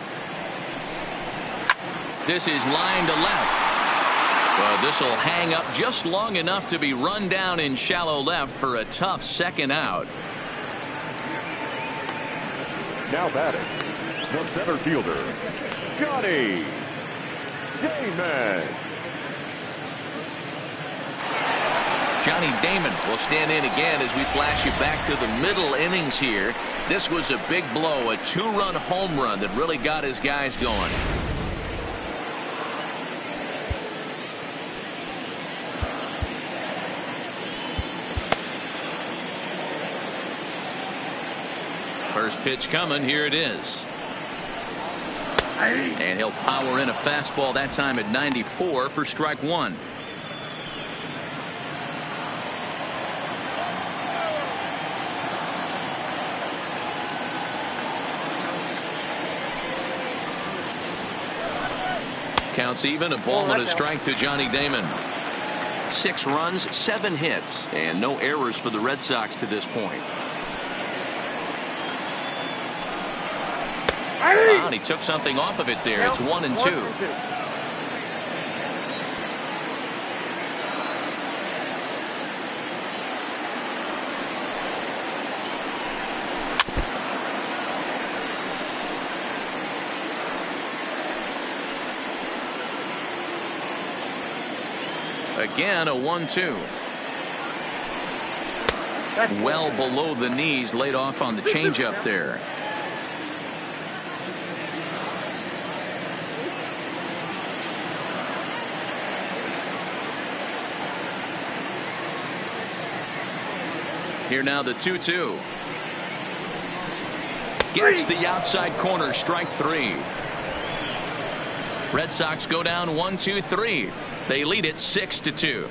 This is line to left. Well, this will hang up just long enough to be run down in shallow left for a tough second out. Now batting, the center fielder, Johnny Damon. Johnny Damon will stand in again as we flash you back to the middle innings here. This was a big blow, a 2-run home run that really got his guys going. First pitch coming. Here it is. And he'll power in a fastball that time at 94 for strike 1. Counts even, a ball and a strike to Johnny Damon. 6 runs, 7 hits, and no errors for the Red Sox to this point. And he took something off of it there. It's 1-2. Again, a 1-2. Well below the knees, laid off on the changeup there. Here now the 2-2. Gets the outside corner, strike 3. Red Sox go down 1-2-3. They lead it 6-2.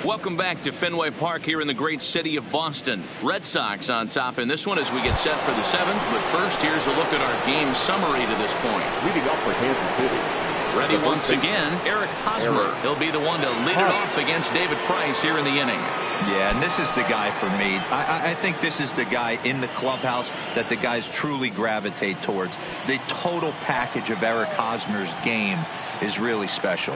Welcome back to Fenway Park here in the great city of Boston. Red Sox on top in this one as we get set for the 7th. But first, here's a look at our game summary to this point. Leading up for Kansas City. Ready once again, Eric Hosmer. He'll be the one to lead it off against David Price here in the inning. Yeah, and this is the guy for me. I think this is the guy in the clubhouse that the guys truly gravitate towards. The total package of Eric Hosmer's game is really special.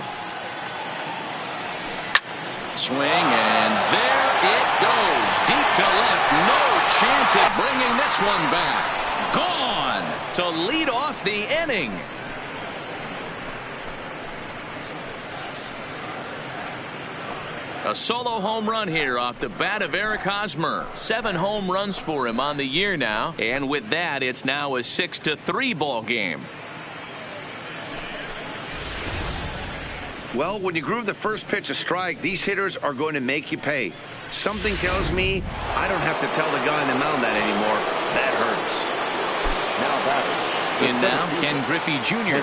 Swing, and there it goes. Deep to left. No chance at bringing this one back. Gone to lead off the inning. A solo home run here off the bat of Eric Hosmer. 7 home runs for him on the year now. And with that, it's now a 6-3 ball game. Well, when you groove the first pitch a strike, these hitters are going to make you pay. Something tells me I don't have to tell the guy on the mound that anymore. That hurts. Now batting. In now, Ken Griffey Jr.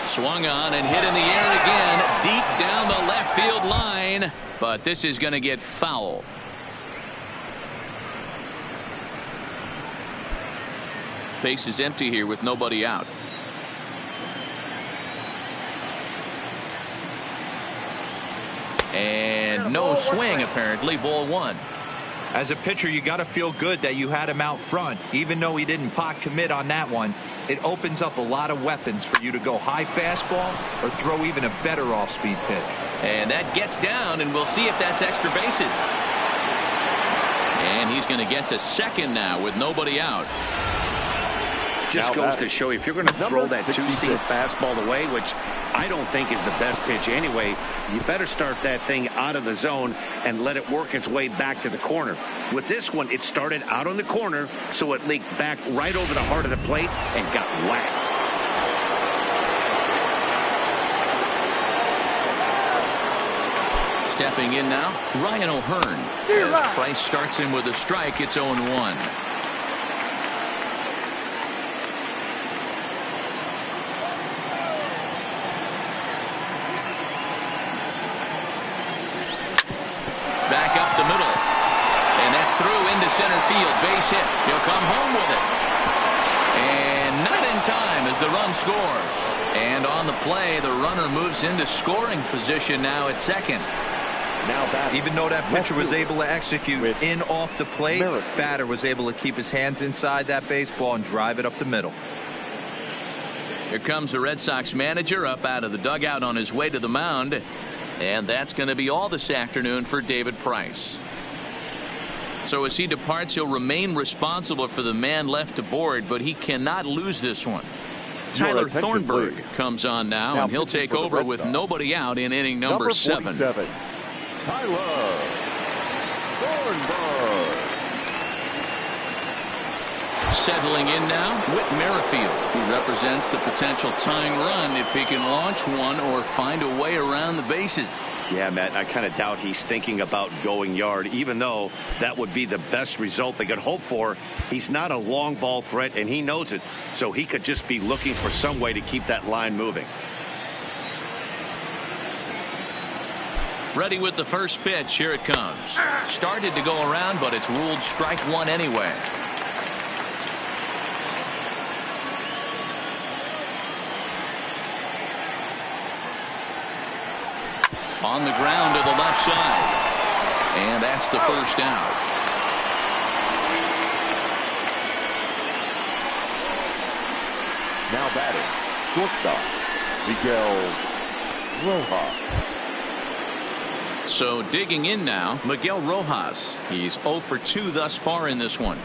Swung on and hit in the air again, deep down the left field line. But this is going to get foul. Base is empty here with nobody out. And no swing, apparently. Ball 1. As a pitcher, you got to feel good that you had him out front. Even though he didn't pot commit on that one, it opens up a lot of weapons for you to go high fastball or throw even a better off-speed pitch. And that gets down, and we'll see if that's extra bases. And he's going to get to second now with nobody out. Just goes to show you, if you're going to throw that two-seam fastball away, which I don't think is the best pitch anyway, you better start that thing out of the zone and let it work its way back to the corner. With this one, it started out on the corner, so it leaked back right over the heart of the plate and got whacked. Stepping in now, Ryan O'Hearn. As Price starts him with a strike, it's 0-1. Back up the middle. And that's through into center field. Base hit. He'll come home with it. And not in time as the run scores. And on the play, the runner moves into scoring position now at second. Even though that pitcher was able to execute in off the plate, batter was able to keep his hands inside that baseball and drive it up the middle. Here comes the Red Sox manager up out of the dugout on his way to the mound. And that's going to be all this afternoon for David Price. So as he departs, he'll remain responsible for the man left aboard, but he cannot lose this one. Tyler Thornburg comes on now, and he'll take over with nobody out in inning number 7. Tyler Thornburg. Settling in now, Whit Merrifield. He represents the potential tying run if he can launch one or find a way around the bases. Yeah, Matt, I kind of doubt he's thinking about going yard, even though that would be the best result they could hope for. He's not a long ball threat, and he knows it, so he could just be looking for some way to keep that line moving. Ready with the first pitch. Here it comes. Started to go around, but it's ruled strike 1 anyway. On the ground to the left side. And that's the first out. Now batting, shortstop, Miguel Rojas. So digging in now, Miguel Rojas. He's 0 for 2 thus far in this one.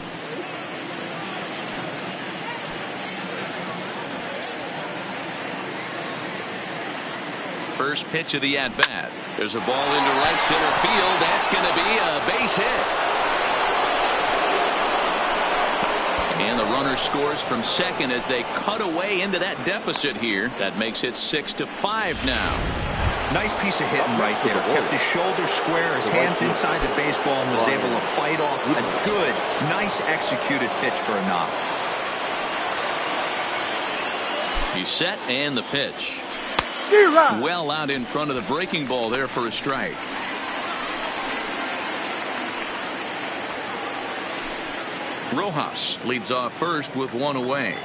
First pitch of the at-bat. There's a ball into right center field. That's going to be a base hit. And the runner scores from second as they cut away into that deficit here. That makes it 6-5 now. Nice piece of hitting right there. Kept his shoulders square, his hands inside the baseball, and was able to fight off a good, nice executed pitch for a knock. He's set and the pitch. Well out in front of the breaking ball there for a strike. Rojas leads off first with one away.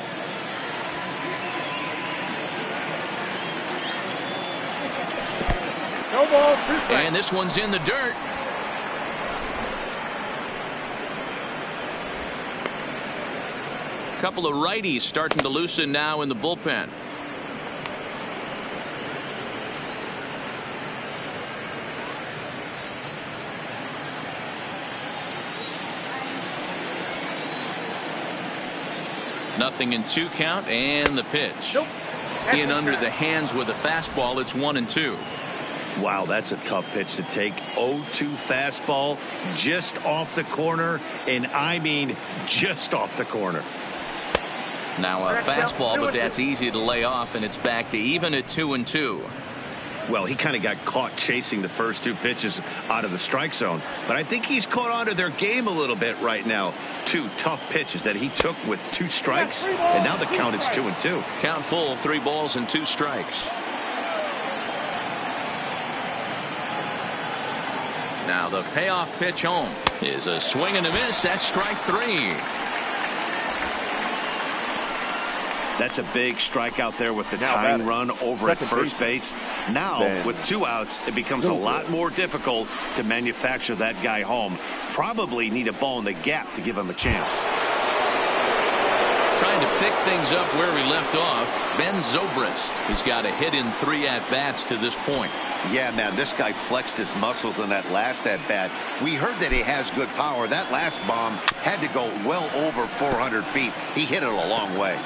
No ball, and this one's in the dirt. Couple of righties starting to loosen now in the bullpen. Nothing in 2 count and the pitch. In under the hands with a fastball. It's 1-2. Wow, that's a tough pitch to take. 0-2 fastball just off the corner, and I mean just off the corner. Now a fastball, but that's easy to lay off, and it's back to even at 2-2. Well, he kind of got caught chasing the first 2 pitches out of the strike zone, but I think he's caught on to their game a little bit right now. 2 tough pitches that he took with 2 strikes, and now the count is 2-2. Count full, 3 balls and 2 strikes. Now the payoff pitch home is a swing and a miss. That's strike 3. That's a big strikeout there with the tying run over at first base. Now, with 2 outs, it becomes a lot more difficult to manufacture that guy home. Probably need a ball in the gap to give him a chance. Trying to pick things up where we left off, Ben Zobrist has got a hit in 3 at-bats to this point. Yeah, man, this guy flexed his muscles in that last at-bat. We heard that he has good power. That last bomb had to go well over 400 feet. He hit it a long way.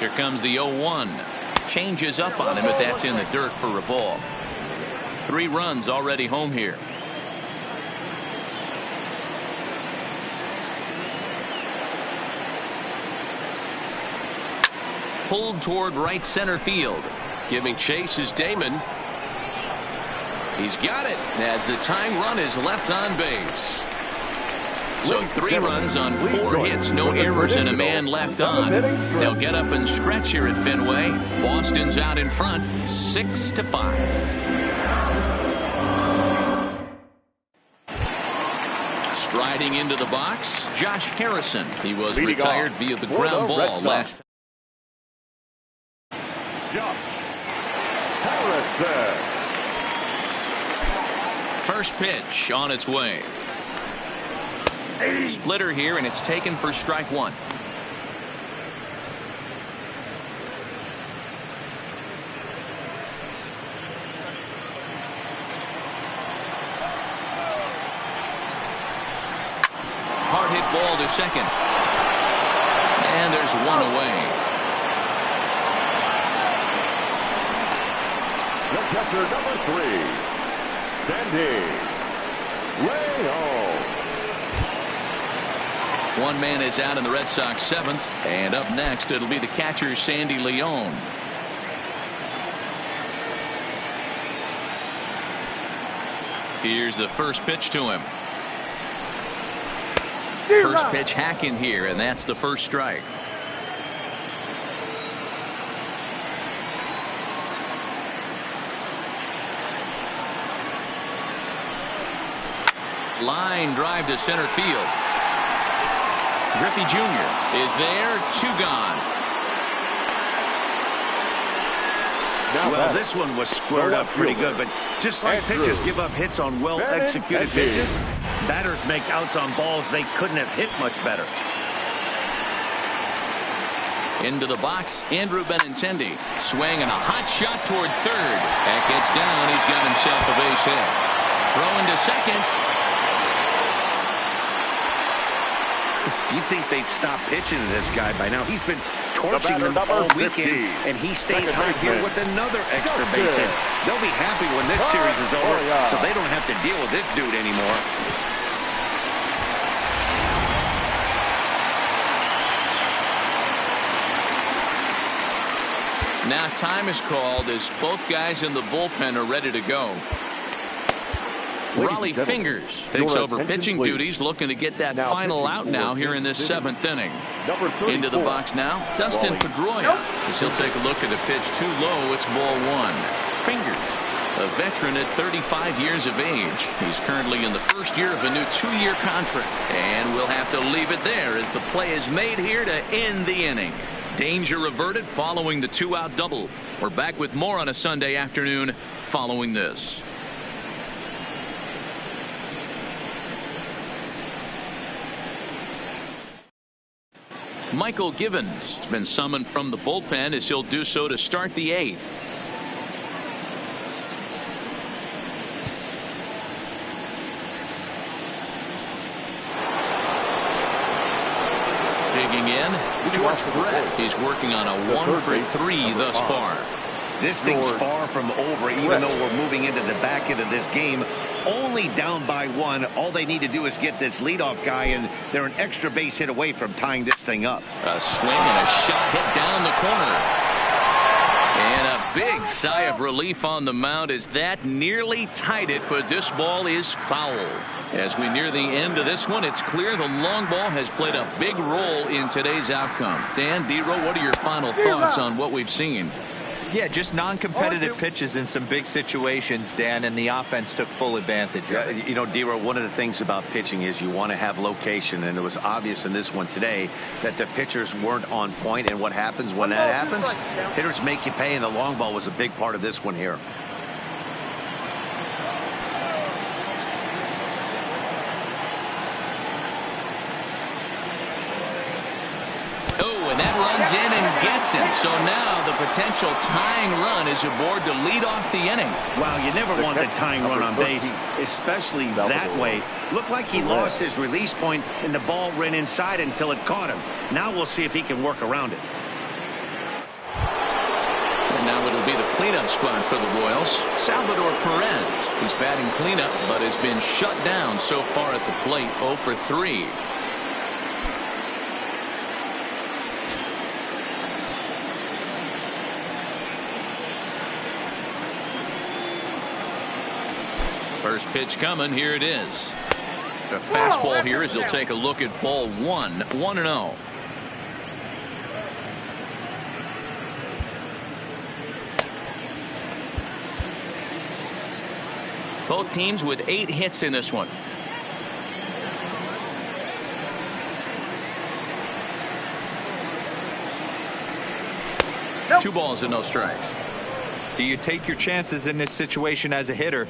Here comes the 0-1. Changes up on him, but that's in the dirt for a ball. 3 runs already home here. Pulled toward right center field. Giving chase is Damon. He's got it as the tying run is left on base. So 3 runs on 4 hits, no errors, and a man left on. They'll get up and stretch here at Fenway. Boston's out in front, 6-5. Striding into the box, Josh Harrison. He was retired via the ground ball last time. Josh Harrison. First pitch on its way. Splitter here, and it's taken for strike 1. Hard hit ball to second. And there's 1 away. The catcher, number 3, Sandy Leon. 1 man is out in the Red Sox 7th, and up next it'll be the catcher Sandy Leon. Here's the first pitch to him. First pitch hacking here, and that's the first strike. Line drive to center field. Griffey Jr. is there, 2 gone. Well, this one was squared up pretty good, but just like pitchers give up hits on well-executed pitches, batters make outs on balls they couldn't have hit much better. Into the box, Andrew Benintendi. Swing and a hot shot toward third. That gets down. He's got himself a base hit. Throwing to second. You'd think they'd stop pitching to this guy by now. He's been torching them all weekend, and he stays hot here with another extra base hit. They'll be happy when this series is over, so they don't have to deal with this dude anymore. Now time is called as both guys in the bullpen are ready to go. Raleigh Fingers takes over pitching duties, looking to get that final out now here in this 7th inning. Into the box now, Dustin Pedroia, as he'll take a look at a pitch too low. It's ball 1. Fingers, a veteran at 35 years of age. He's currently in the first year of a new 2-year contract, and we'll have to leave it there as the play is made here to end the inning. Danger averted following the 2-out double. We're back with more on a Sunday afternoon following this. Michael Givens has been summoned from the bullpen as he'll do so to start the 8th. Digging in, George Brett. He's working on a 1 for 3 thus far. This thing's far from over, even though we're moving into the back end of this game. Only down by 1. All they need to do is get this leadoff guy, and they're an extra base hit away from tying this thing up. A swing and a shot hit down the corner. And a big sigh of relief on the mound as that nearly tied it, but this ball is foul. As we near the end of this one, it's clear the long ball has played a big role in today's outcome. Dan, Dero, what are your final thoughts on what we've seen? Yeah, just non-competitive pitches in some big situations, Dan, and the offense took full advantage of it. You know, Dero, one of the things about pitching is you want to have location, and it was obvious in this one today that the pitchers weren't on point, and what happens when that happens? Hitters make you pay, and the long ball was a big part of this one here. And that runs in and gets him. So now the potential tying run is aboard to lead off the inning. Wow, you never want the tying run on base, especially that way. Looked like he lost his release point, and the ball ran inside until it caught him. Now we'll see if he can work around it. And now it'll be the cleanup spot for the Royals. Salvador Perez. He's batting cleanup, but has been shut down so far at the plate. 0 for 3. First pitch coming. Here it is. A fastball here as he'll take a look at ball 1. 1-0. Both teams with 8 hits in this one. Nope. 2 balls and no strikes. Do you take your chances in this situation as a hitter,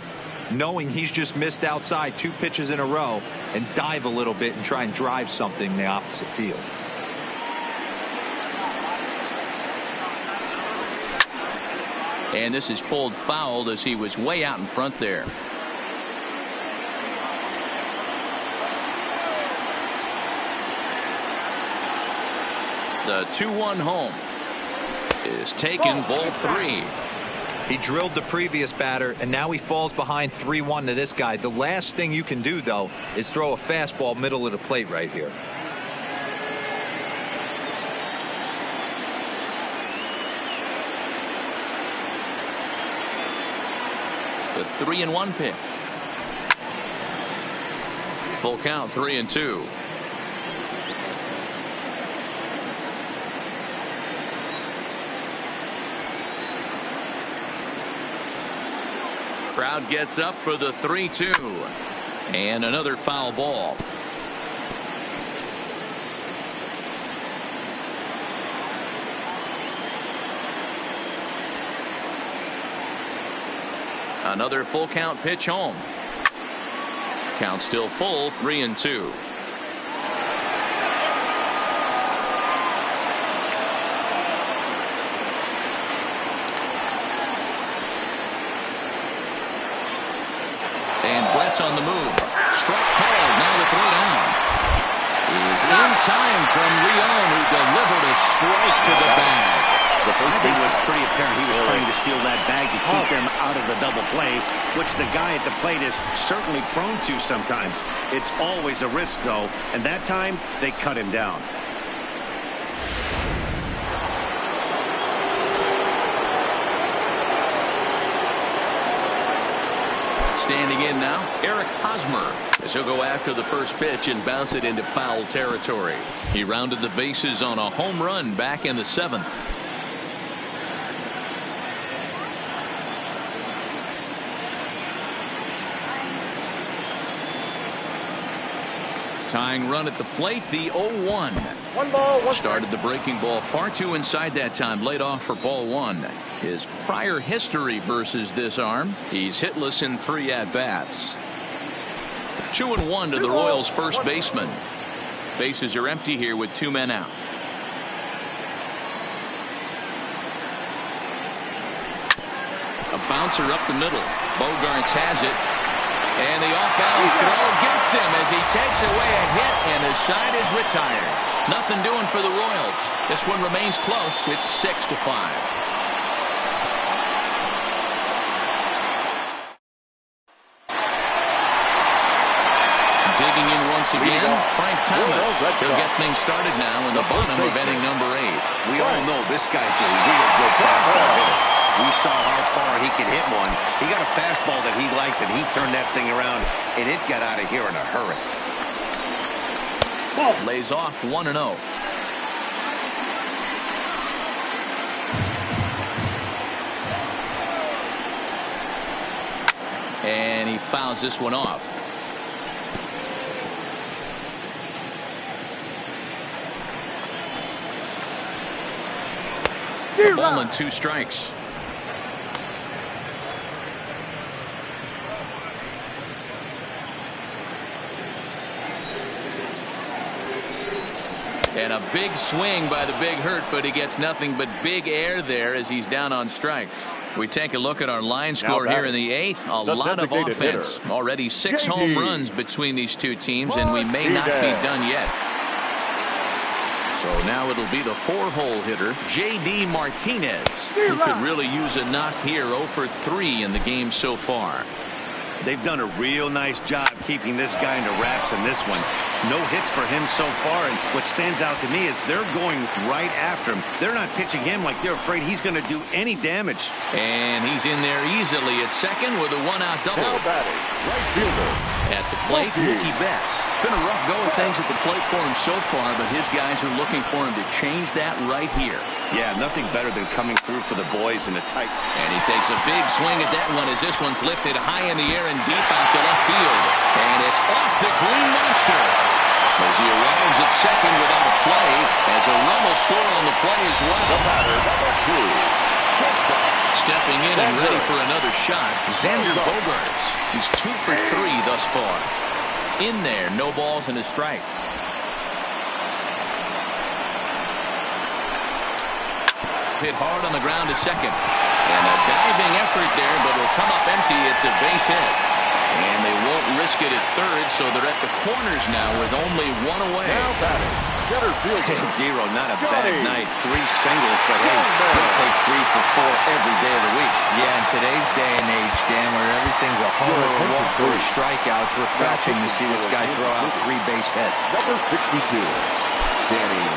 knowing he's just missed outside 2 pitches in a row, and dive a little bit and try and drive something in the opposite field? And this is pulled foul as he was way out in front there. The 2-1 home is taken, ball 3. He drilled the previous batter, and now he falls behind 3-1 to this guy. The last thing you can do, though, is throw a fastball middle of the plate right here. The 3-1 pitch. Full count, 3-2. Crowd gets up for the 3-2. And another foul ball. Another full count pitch home. Count still full, 3-2. And Brett's on the move. Struck called. Now the 3 down. is in time from Leon, who delivered a strike to the bag. The first thing was pretty apparent. He was trying to steal that bag to keep them out of the double play, which the guy at the plate is certainly prone to sometimes. It's always a risk, though, and that time they cut him down. Standing in now, Eric Hosmer, as he'll go after the first pitch and bounce it into foul territory. He rounded the bases on a home run back in the 7th. Tying run at the plate, the 0-1. 1 ball, 1 Started the breaking ball far too inside that time. Laid off for ball 1. His prior history versus this arm, he's hitless in 3 at-bats. 2-1 to the Royals' first baseman. Bases are empty here with 2 men out. A bouncer up the middle. Bogarts has it. And the off-balance throw gets him as he takes away a hit, and his side is retired. Nothing doing for the Royals. This one remains close. It's 6-5. Digging in once again, Frank Thomas. He'll get things started now in the bottom of inning number 8. We all know this guy's a real good fastball hitter. We saw how far he could hit one. He got a fastball that he liked, and he turned that thing around, and it got out of here in a hurry. Lays off 1-0. And he fouls this one off. A ball and 2 strikes. And a big swing by the Big Hurt, but he gets nothing but big air there as he's down on strikes. We take a look at our line score here in the 8th. A lot of offense. Already 6 home runs between these two teams, and we may not be done yet. So now it'll be the 4-hole hitter, J.D. Martinez. He could really use a knock here. 0 for 3 in the game so far. They've done a real nice job keeping this guy into wraps in this one. No hits for him so far, and what stands out to me is they're going right after him. They're not pitching him like they're afraid he's going to do any damage. And he's in there easily at second with a 1-out double. Now batting, right fielder. At the plate, Mookie Betts. Been a rough go of things at the plate for him so far, but his guys are looking for him to change that right here. Yeah, nothing better than coming through for the boys in a tight. And he takes a big swing at that one as this one's lifted high in the air and deep out to left field. And it's off the Green Monster as he arrives at second without a play, as a run will score on the play as well. The batter, number 2. Stepping in and ready for another shot, Xander Bogarts. He's 2 for 3 thus far. In there, no balls and a strike. Hit hard on the ground to second. And a diving effort there, but it'll come up empty. It's a base hit. And they won't risk it at third, so they're at the corners now with only 1 away. Now batting, center fielder. Dero, not a bad night. 3 singles, but hey, he'll take 3 for 4 every day of the week. Yeah, in today's day and age, Dan, where everything's a homer, a walk, or a strikeout, it's refreshing to see this guy throw out 3 base hits. Number 62.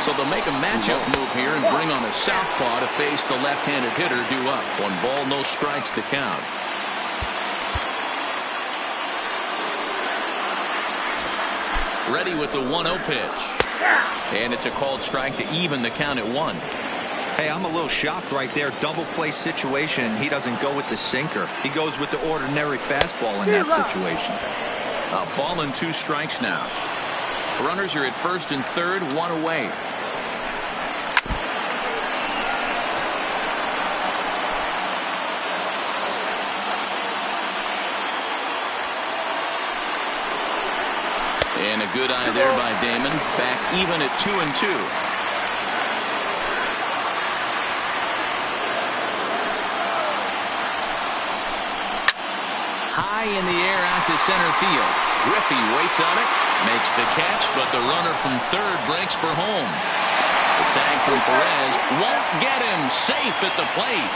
So they'll make a matchup move here and bring on a southpaw to face the left-handed hitter due up. 1 ball, no strikes to count. Ready with the 1-0 pitch. And it's a called strike to even the count at 1. Hey, I'm a little shocked right there. Double play situation. He doesn't go with the sinker. He goes with the ordinary fastball in that situation. A ball and 2 strikes now. Runners are at first and third, 1 away. And a good eye there by Damon. Back even at 2-2. High in the air out to center field. Griffey waits on it. Makes the catch, but the runner from third breaks for home. The tag from Perez won't get him. Safe at the plate.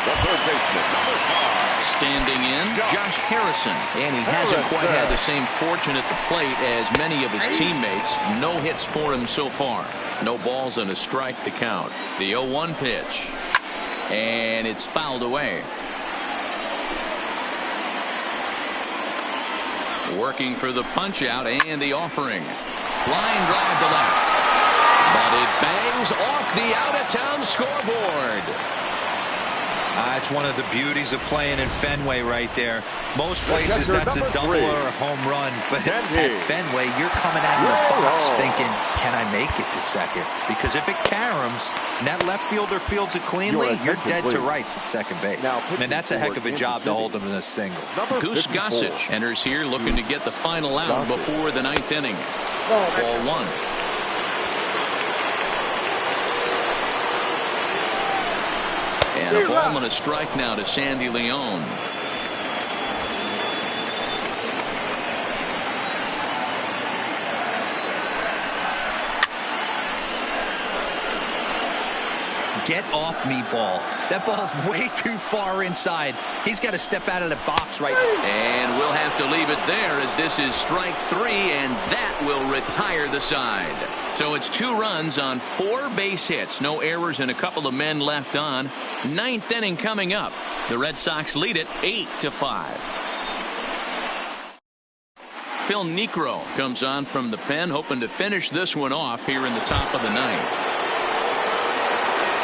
The third baseman, number 5. Standing in, Josh Harrison. And he hasn't quite had the same fortune at the plate as many of his teammates. No hits for him so far. No balls and a strike to count. The 0-1 pitch. And it's fouled away. Working for the punch out and the offering. Line drive to left. But it bangs off the out-of-town scoreboard. It's one of the beauties of playing in Fenway right there. Most places that's a double or a home run, but at Fenway you're coming out of the box thinking, can I make it to second? Because if it caroms and that left fielder fields it cleanly, you're dead to rights at second base. And that's a heck of a job to hold them in a single. Goose Gossage enters here looking to get the final out before the 9th inning. Ball 1. And a ball and a strike now to Sandy Leon. Get off me, ball. That ball's way too far inside. He's got to step out of the box right now. And we'll have to leave it there as this is strike 3, and that will retire the side. So it's 2 runs on 4 base hits. No errors and a couple of men left on. 9th inning coming up. The Red Sox lead it 8-5. Phil Niekro comes on from the pen, hoping to finish this one off here in the top of the 9th.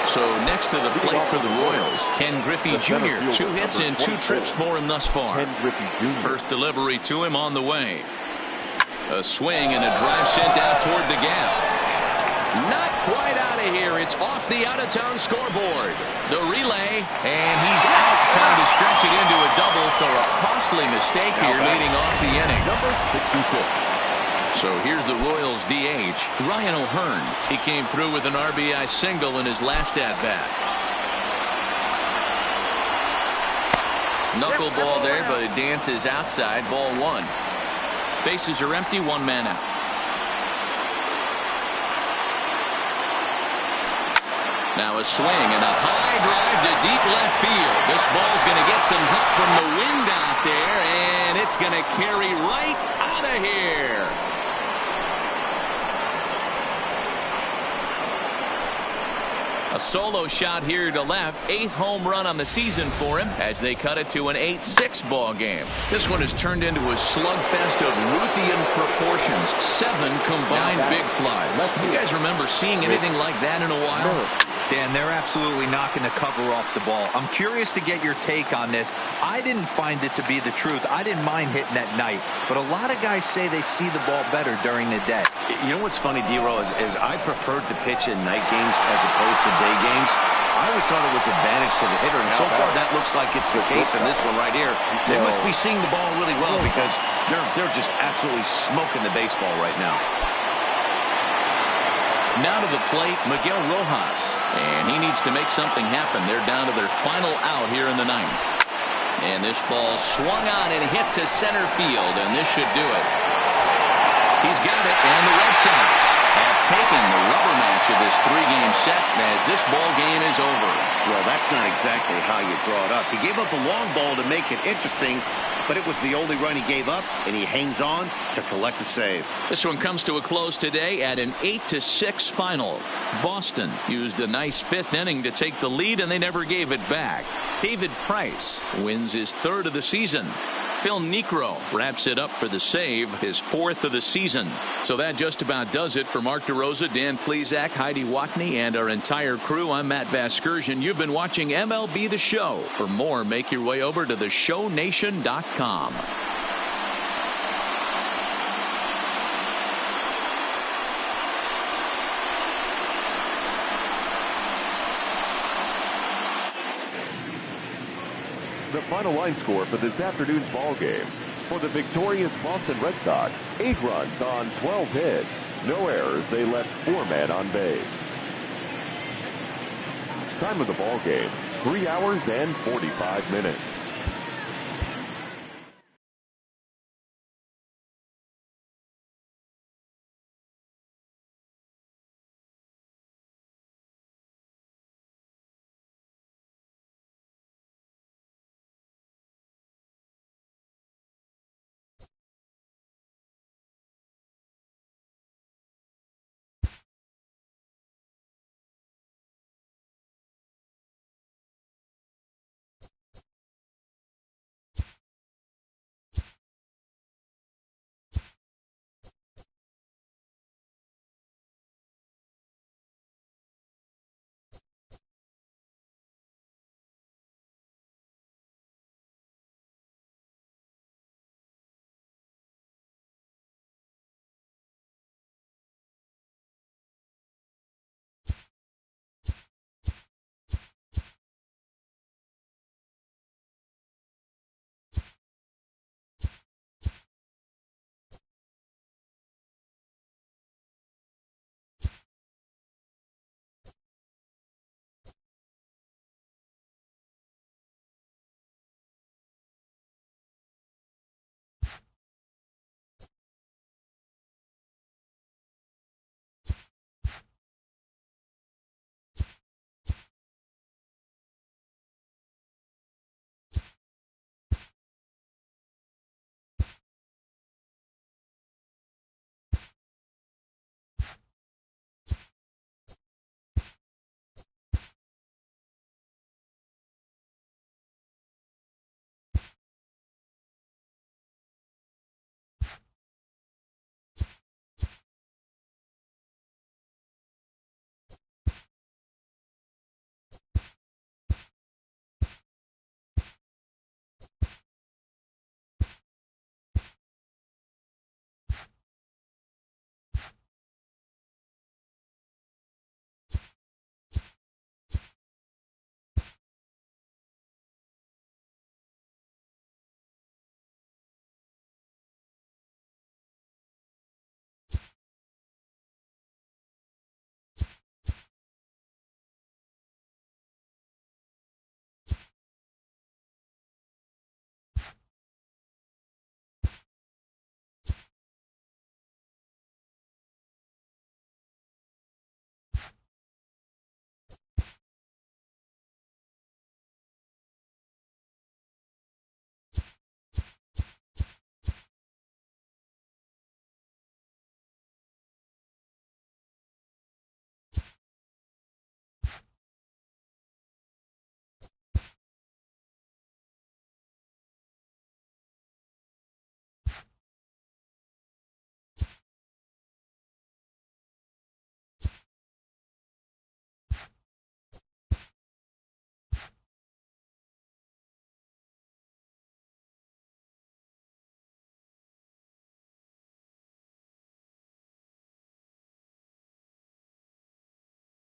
So next to the plate for the Royals, Ken Griffey Jr. 2 hits and 2 trips for him thus far. First delivery to him on the way. A swing and a drive sent out toward the gap. Not quite out of here. It's off the out-of-town scoreboard. The relay, and he's out trying to stretch it into a double, so a costly mistake here leading off the inning. Number 66. So here's the Royals DH, Ryan O'Hearn. He came through with an RBI single in his last at-bat. Knuckleball there, but it dances outside. Ball 1. Bases are empty, 1 man out. Now a swing and a high drive to deep left field. This ball's going to get some help from the wind out there, and it's going to carry right out of here. A solo shot here to left. 8th home run on the season for him as they cut it to an 8-6 ball game. This one has turned into a slugfest of Ruthian proportions. 7 combined big flies. You guys remember seeing anything like that in a while? Dan, they're absolutely knocking the cover off the ball. I'm curious to get your take on this. I didn't find it to be the truth. I didn't mind hitting at night, but a lot of guys say they see the ball better during the day. You know what's funny, D-Roll, is I preferred to pitch in night games as opposed to day games. I always thought it was advantage to the hitter, and so far that looks like it's the case in this one right here. They must be seeing the ball really well because they're just absolutely smoking the baseball right now. Now to the plate, Miguel Rojas. And he needs to make something happen. They're down to their final out here in the 9th. And this ball swung on and hit to center field, and this should do it. He's got it, and the Red Sox have taken the rubber match of this 3-game set as this ball game is over. Well, that's not exactly how you draw it up. He gave up a long ball to make it interesting, but it was the only run he gave up, and he hangs on to collect the save. This one comes to a close today at an 8-6 final. Boston used a nice 5th inning to take the lead, and they never gave it back. David Price wins his 3rd of the season. Phil Niekro wraps it up for the save, his 4th of the season. So that just about does it for Mark DeRosa, Dan Plesac, Heidi Watney, and our entire crew. I'm Matt Vasgersian. You've been watching MLB The Show. For more, make your way over to theshownation.com. The final line score for this afternoon's ball game. For the victorious Boston Red Sox, 8 runs on 12 hits. No errors. They left 4 men on base. Time of the ball game, 3 hours and 45 minutes.